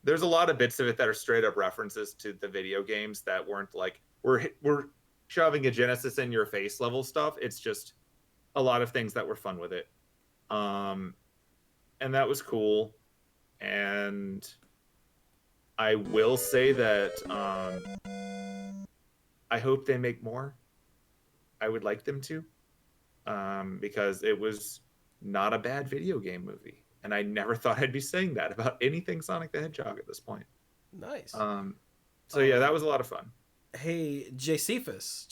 there's a lot of bits of it that are straight up references to the video games that weren't like we're shoving a Genesis in your face level stuff. It's just a lot of things that were fun with it. And that was cool. And I will say that I hope they make more. I would like them to, because it was not a bad video game movie. And I never thought I'd be saying that about anything Sonic the Hedgehog at this point. Nice. So yeah, that was a lot of fun. Hey, Cephas,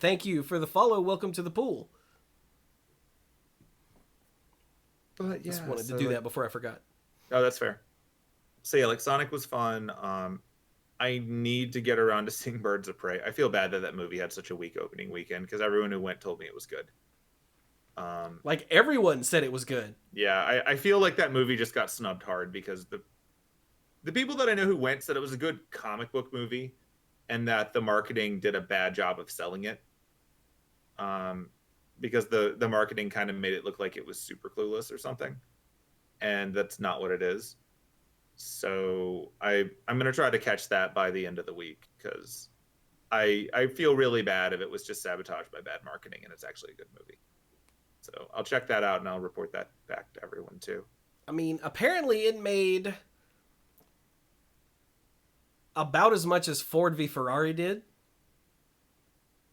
thank you for the follow. Welcome to the pool. But yeah, just wanted to do that before I forgot. Oh, that's fair. So yeah, like Sonic was fun. I need to get around to seeing Birds of Prey. I feel bad that movie had such a weak opening weekend because everyone who went told me it was good. Like everyone said it was good. Yeah, I feel like that movie just got snubbed hard because the people that I know who went said it was a good comic book movie and that the marketing did a bad job of selling it. Because the marketing kind of made it look like it was super clueless or something. And that's not what it is. So I'm going to try to catch that by the end of the week because I feel really bad if it was just sabotaged by bad marketing and it's actually a good movie. So I'll check that out and I'll report that back to everyone too. I mean, apparently it made about as much as Ford v Ferrari did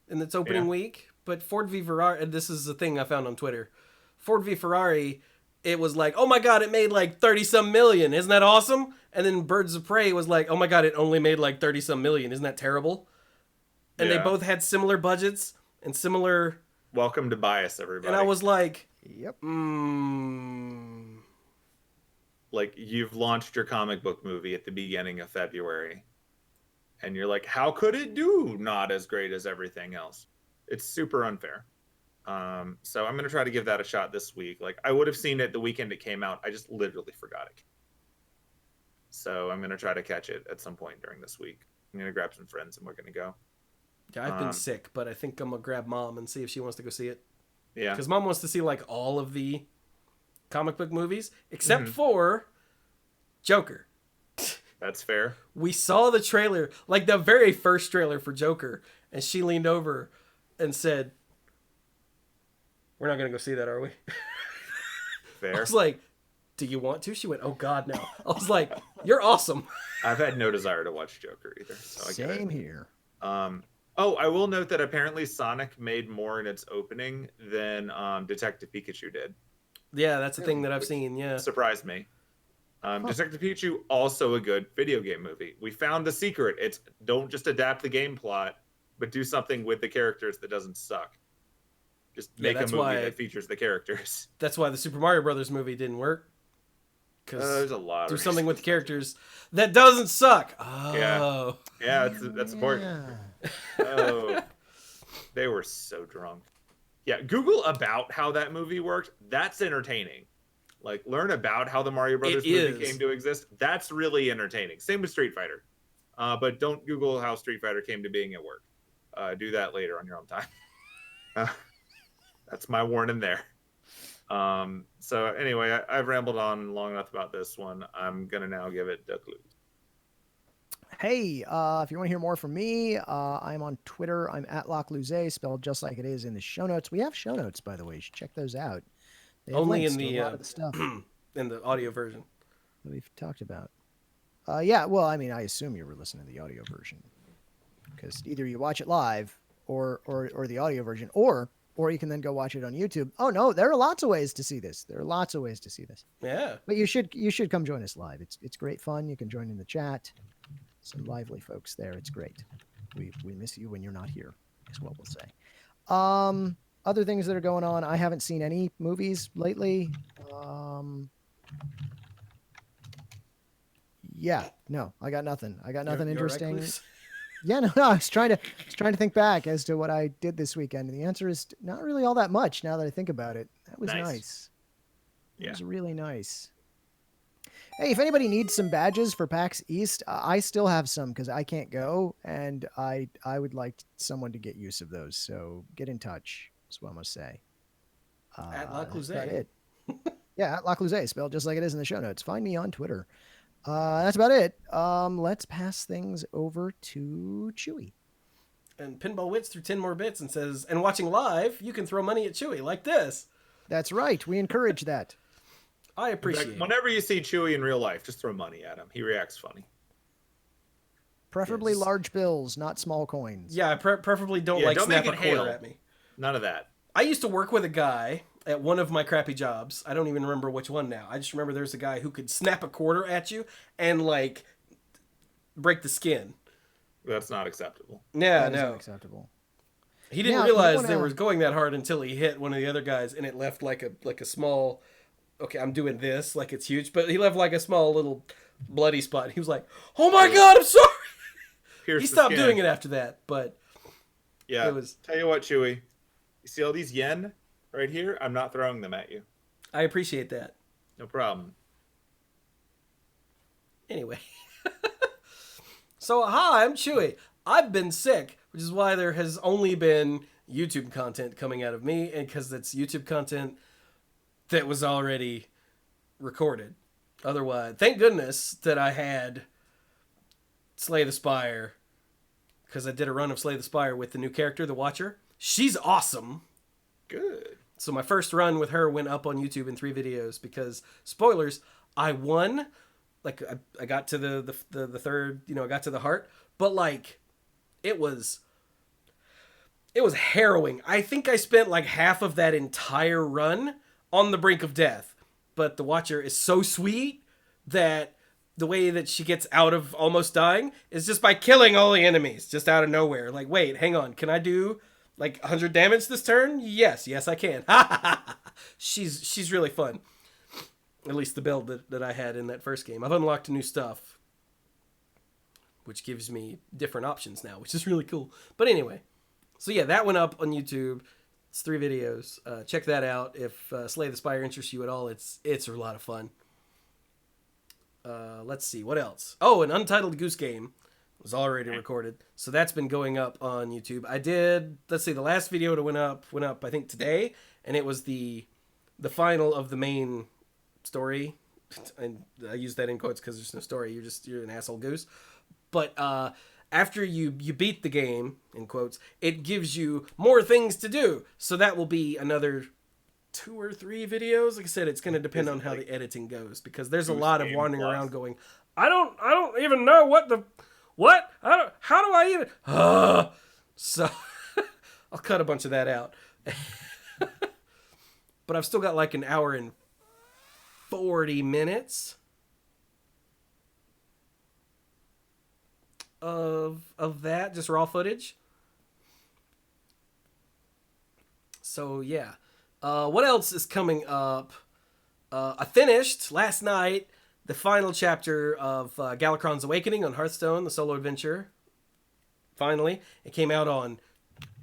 in its opening week. But Ford v Ferrari, and this is the thing I found on Twitter, Ford v Ferrari, it was like, oh my God, it made like 30-some million. Isn't that awesome? And then Birds of Prey was like, oh my God, it only made like 30-some million. Isn't that terrible? And they both had similar budgets and similar... Welcome to bias, everybody. And I was like, yep. Like, you've launched your comic book movie at the beginning of February. And you're like, how could it do not as great as everything else? It's super unfair. So I'm going to try to give that a shot this week. Like, I would have seen it the weekend it came out. I just literally forgot it. So I'm going to try to catch it at some point during this week. I'm going to grab some friends and we're going to go. Yeah, I've been sick, but I think I'm going to grab Mom and see if she wants to go see it. Yeah. Because Mom wants to see, like, all of the comic book movies, except for Joker. That's fair. We saw the trailer, like the very first trailer for Joker, and she leaned over and said, we're not going to go see that, are we? Fair. I was like, do you want to? She went, oh God, no. I was like, you're awesome. I've had no desire to watch Joker either. So Same here. Oh, I will note that apparently Sonic made more in its opening than Detective Pikachu did. Yeah, that's a thing that I've seen, yeah. Surprised me. Detective Pikachu, also a good video game movie. We found the secret. It's don't just adapt the game plot, but do something with the characters that doesn't suck. Just make a movie that features the characters. That's why the Super Mario Brothers movie didn't work. Because there's a lot of do something with the characters that doesn't suck. Oh. Yeah, that's important. Oh, they were so drunk. Yeah, Google about how that movie worked. That's entertaining. Like, learn about how the Mario Brothers movie came to exist. That's really entertaining. Same with Street Fighter. But don't Google how Street Fighter came to being at work. Do that later on your own time. That's my warning there. So anyway, I've rambled on long enough about this one. I'm going to now give it a Cluze. Hey, if you want to hear more from me, I'm on Twitter. I'm at LocLuze, spelled just like it is in the show notes. We have show notes, by the way. You should check those out. They have Only links in to the a lot of the stuff in the audio version. that we've talked about. Yeah, well, I mean, I assume you were listening to the audio version because either you watch it live or the audio version, or you can then go watch it on YouTube. Oh no, there are lots of ways to see this. Yeah. But you should come join us live. It's great fun. You can join in the chat. Some lively folks there. It's great. We miss you when you're not here, is what we'll say. Other things that are going on. I haven't seen any movies lately. Yeah, no, I got nothing. I got nothing interesting. Right, Yeah, no. I was trying to think back as to what I did this weekend, and the answer is not really all that much. Now that I think about it, that was nice. It was really nice. Hey, if anybody needs some badges for PAX East, I still have some because I can't go, and I would like someone to get use of those. So get in touch. That's what I'm gonna say. At La Cluze. That's about it. Yeah, at La Cluze, spelled just like it is in the show notes. Find me on Twitter. That's about it. Let's pass things over to Chewie. And Pinball Wits threw 10 more bits and says, and watching live, you can throw money at Chewie like this. That's right. We encourage that. I appreciate it. Whenever you see Chewie in real life, just throw money at him. He reacts funny. Preferably large bills, not small coins. Yeah, preferably don't snap a quarter at me. None of that. I used to work with a guy at one of my crappy jobs. I don't even remember which one now. I just remember there's a guy who could snap a quarter at you and break the skin. That's not acceptable. Yeah, that no. Not acceptable. He didn't realize they were going that hard until he hit one of the other guys, and it left like a small. Okay, I'm doing this like it's huge, but he left like a small little bloody spot. He was like, "Oh my god, I'm sorry." He stopped doing it after that, but yeah. It was. Tell you what, Chewie, you see all these yen right here? I'm not throwing them at you. I appreciate that. No problem. Anyway, so hi, I'm Chewie. I've been sick, which is why there has only been YouTube content coming out of me, and because it's YouTube content that was already recorded. Otherwise, thank goodness that I had Slay the Spire, because I did a run of Slay the Spire with the new character, the Watcher. She's awesome. Good. So my first run with her went up on YouTube in 3 videos because, spoilers, I won. Like, I got to the third, I got to the heart. But, it was harrowing. I think I spent, half of that entire run on the brink of death. But the Watcher is so sweet that the way that she gets out of almost dying is just by killing all the enemies, just out of nowhere. Wait, hang on. Can I do 100 damage this turn? Yes, I can. She's really fun. At least the build that I had in that first game. I've unlocked new stuff, which gives me different options now, which is really cool. But anyway, so yeah, that went up on YouTube. It's 3 videos. Check that out. If Slay the Spire interests you at all, it's a lot of fun. Let's see, what else? Oh, an Untitled Goose Game was already recorded. So that's been going up on YouTube. I did, let's see, the last video that went up I think today, and it was the final of the main story. And I use that in quotes because there's no story. You're an asshole goose. But after you beat the game, in quotes, it gives you more things to do. So that will be another 2 or 3 videos. Like I said, it's going to depend on how the editing goes, because there's a lot of wandering around going, I don't even know how do I even, so I'll cut a bunch of that out. But I've still got an hour and 40 minutes of that, just raw footage. So yeah. What else is coming up? I finished last night the final chapter of Galakron's Awakening on Hearthstone, the solo adventure. Finally, it came out on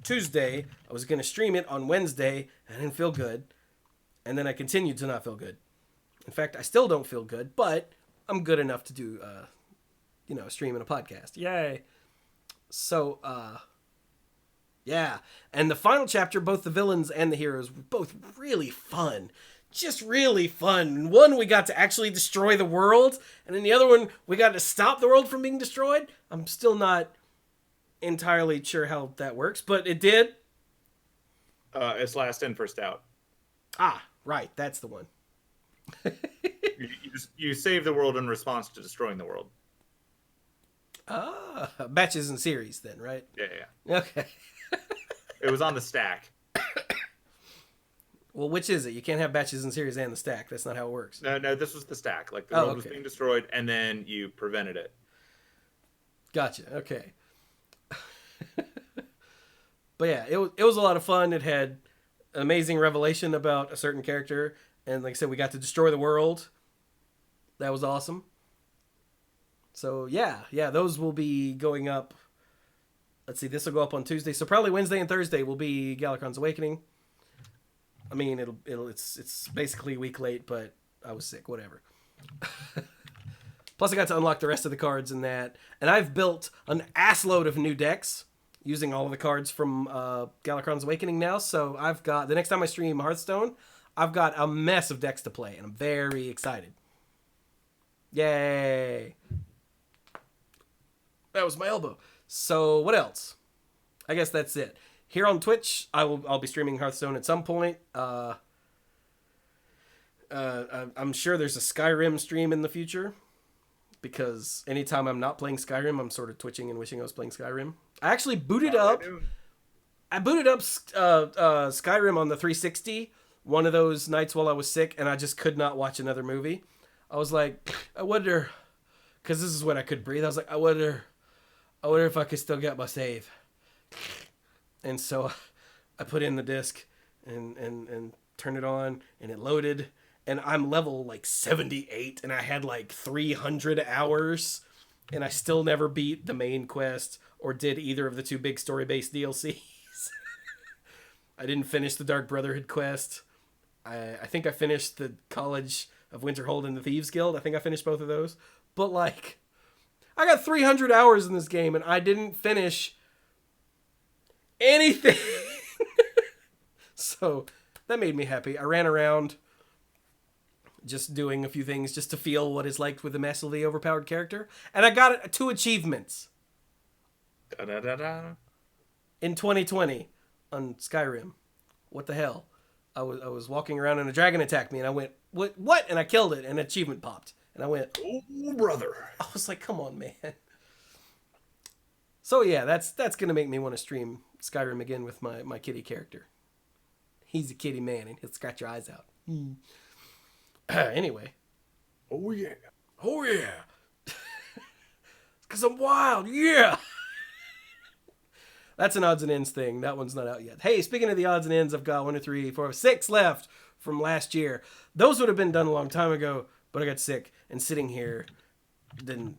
Tuesday. I was going to stream it on Wednesday. I didn't feel good. And then I continued to not feel good. In fact, I still don't feel good, but I'm good enough to do, a stream and a podcast. Yay. So, yeah. And the final chapter, both the villains and the heroes were both really fun. just really fun. One, we got to actually destroy the world, and in the other one, we got to stop the world from being destroyed. I'm still not entirely sure how that works, but it did. It's last in, first out. Ah, right, that's the one. you save the world in response to destroying the world. Ah, batches and series then, right? Yeah. Okay. It was on the stack. Well, which is it? You can't have batches and series and the stack. That's not how it works. No, this was the stack. Like, the world was being destroyed, and then you prevented it. Gotcha. Okay. But yeah, it was a lot of fun. It had an amazing revelation about a certain character, and like I said, we got to destroy the world. That was awesome. So yeah, those will be going up. Let's see, this will go up on Tuesday, so probably Wednesday and Thursday will be Galakrond's Awakening. I mean, it's basically a week late, but I was sick, whatever. Plus, I got to unlock the rest of the cards in that, and I've built an assload of new decks using all of the cards from Galakrond's Awakening now. So I've got, the next time I stream Hearthstone, I've got a mess of decks to play, and I'm very excited. Yay! That was my elbow. So what else? I guess that's it. Here on Twitch, I'll be streaming Hearthstone at some point. I'm sure there's a Skyrim stream in the future, because anytime I'm not playing Skyrim, I'm sort of twitching and wishing I was playing Skyrim. I actually booted up. I booted up Skyrim on the 360 one of those nights while I was sick, and I just could not watch another movie. I was like, I wonder, because this is when I could breathe. I was like, I wonder if I could still get my save. And so I put in the disc and turned it on, and it loaded. And I'm level like 78, and I had like 300 hours, and I still never beat the main quest or did either of the two big story-based DLCs. I didn't finish the Dark Brotherhood quest. I think I finished the College of Winterhold and the Thieves Guild. I think I finished both of those. But like, I got 300 hours in this game, and I didn't finish anything. So that made me happy. I ran around just doing a few things just to feel what it's like with a massively overpowered character. And I got 2 achievements. Da-da-da-da. In 2020 on Skyrim. What the hell? I was walking around and a dragon attacked me, and I went, what? And I killed it, and an achievement popped. And I went, oh, brother. I was like, come on, man. So yeah, that's going to make me want to stream Skyrim again with my kitty character. He's a kitty man, and he'll scratch your eyes out. Anyway. Oh, yeah. Oh, yeah. Because I'm wild. Yeah. That's an odds and ends thing. That one's not out yet. Hey, speaking of the odds and ends, I've got 1, 2, 3, 4, 6 left from last year. Those would have been done a long time ago, but I got sick, and sitting here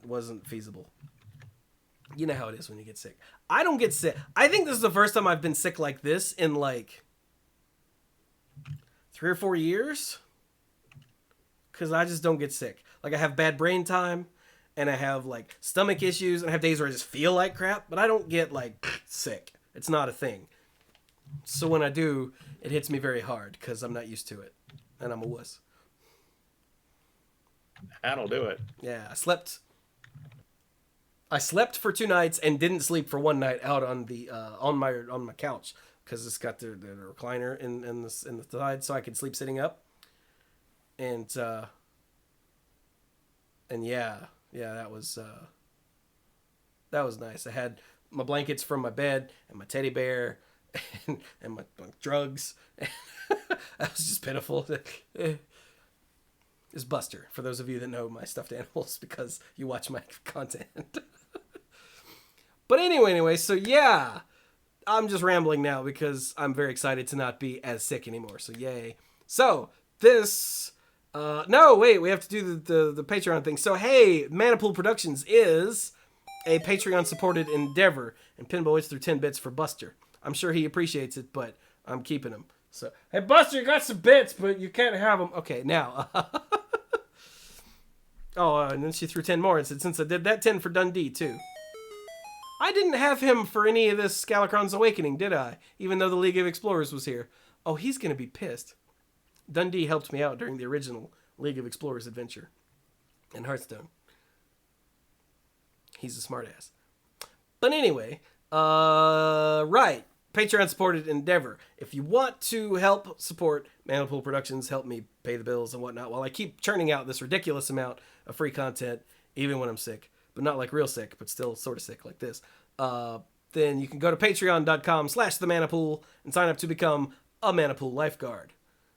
wasn't feasible. You know how it is when you get sick. I don't get sick. I think this is the first time I've been sick like this in like 3 or 4 years. Because I just don't get sick. Like, I have bad brain time, and I have like stomach issues, and I have days where I just feel like crap, but I don't get like sick. It's not a thing. So when I do, it hits me very hard because I'm not used to it, and I'm a wuss. That'll do it. Yeah, I slept for 2 nights and didn't sleep for 1 night out on the on my couch because it's got the recliner in the side, so I could sleep sitting up. And yeah, that was nice. I had my blankets from my bed and my teddy bear and my drugs. That was just pitiful. It's Buster, for those of you that know my stuffed animals because you watch my content. But anyway, so yeah, I'm just rambling now because I'm very excited to not be as sick anymore. So yay. So this, no, wait, we have to do the Patreon thing. So hey, Manipool Productions is a Patreon supported endeavor, and Pinboys threw 10 bits for Buster. I'm sure he appreciates it, but I'm keeping them. So, hey Buster, you got some bits, but you can't have them. Okay, now. And then she threw 10 more and said, since I did that, 10 for Dundee too. I didn't have him for any of this Galakrond's Awakening, did I? Even though the League of Explorers was here. Oh, he's going to be pissed. Dundee helped me out during the original League of Explorers adventure in Hearthstone. He's a smartass. But anyway, right. Patreon supported endeavor. If you want to help support Manipool Productions, help me pay the bills and whatnot, while I keep churning out this ridiculous amount of free content, even when I'm sick, but not like real sick, but still sort of sick like this, then you can go to patreon.com/themanapool and sign up to become a Manipool lifeguard,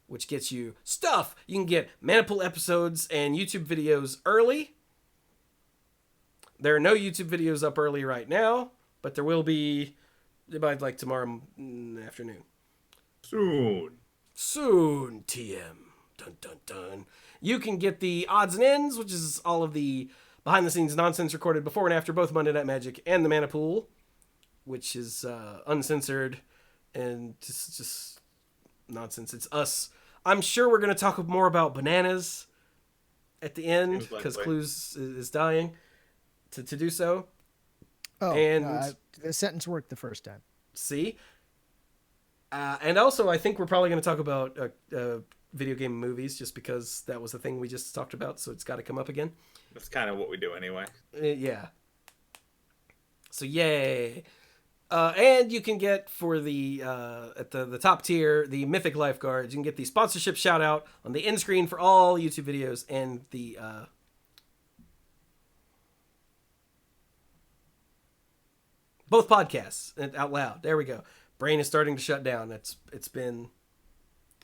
which gets you stuff. You can get Manipool episodes and YouTube videos early. There are no YouTube videos up early right now, but there will be by like tomorrow afternoon. Soon, TM. Dun, dun, dun. You can get the odds and ends, which is all of the behind-the-scenes nonsense recorded before and after both Monday Night Magic and the Manipool, which is uncensored and just nonsense. It's us. I'm sure we're going to talk more about bananas at the end because Cluze is dying to do so. Oh, and the sentence worked the first time. See? And also, I think we're probably going to talk about video game movies just because that was the thing we just talked about, so it's got to come up again. That's kind of what we do anyway. Yeah. So, yay. And you can get for the at the top tier, the Mythic Lifeguards, you can get the sponsorship shout out on the end screen for all YouTube videos and the both podcasts out loud. There we go. Brain is starting to shut down. It's been,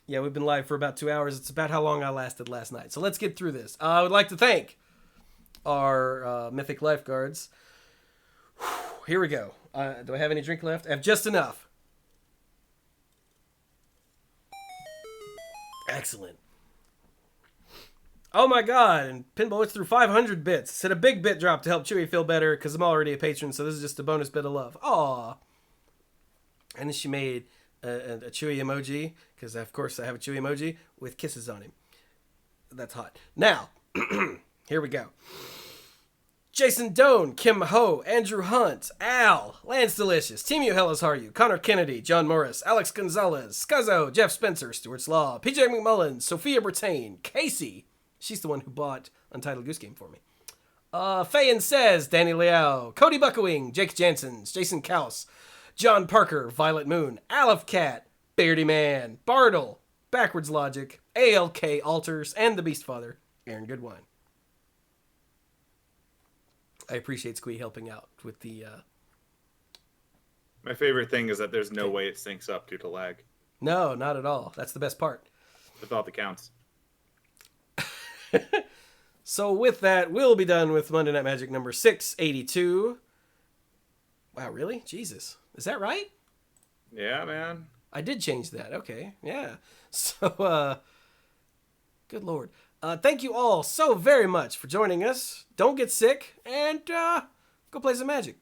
we've been live for about 2 hours. It's about how long I lasted last night. So let's get through this. I would like to thank our Mythic Lifeguards. Here we go. Do I have any drink left? I have just enough. Excellent. Oh my god, and Pinball it's through 500 bits. Said a big bit drop to help Chewie feel better because I'm already a patron, so this is just a bonus bit of love. Aww. And then she made a Chewie emoji, because of course I have a Chewie emoji with kisses on him. That's hot. Now, here we go. Jason Doan, Kim Ho, Andrew Hunt, Al, Lance Delicious, Team You Hellas Are You, Connor Kennedy, John Morris, Alex Gonzalez, Scuzzo, Jeff Spencer, Stuart Slaw, PJ McMullen, Sophia Bertain, Casey. She's the one who bought Untitled Goose Game for me. Fayen Says, Danny Liao, Cody Buckowing, Jake Jansons, Jason Kaus, John Parker, Violet Moon, Aleph Cat, Beardy Man, Bartle, Backwards Logic, ALK Alters, and the Beast Father, Aaron Goodwine. I appreciate Squee helping out with the... My favorite thing is that there's no way it syncs up due to lag. No, not at all. That's the best part. With all the counts. So with that, we'll be done with Monday Night Magic number 682. Wow, really? Jesus. Is that right? Yeah, man. I did change that. Okay, yeah. So, good Lord. Thank you all so very much for joining us. Don't get sick, and go play some Magic.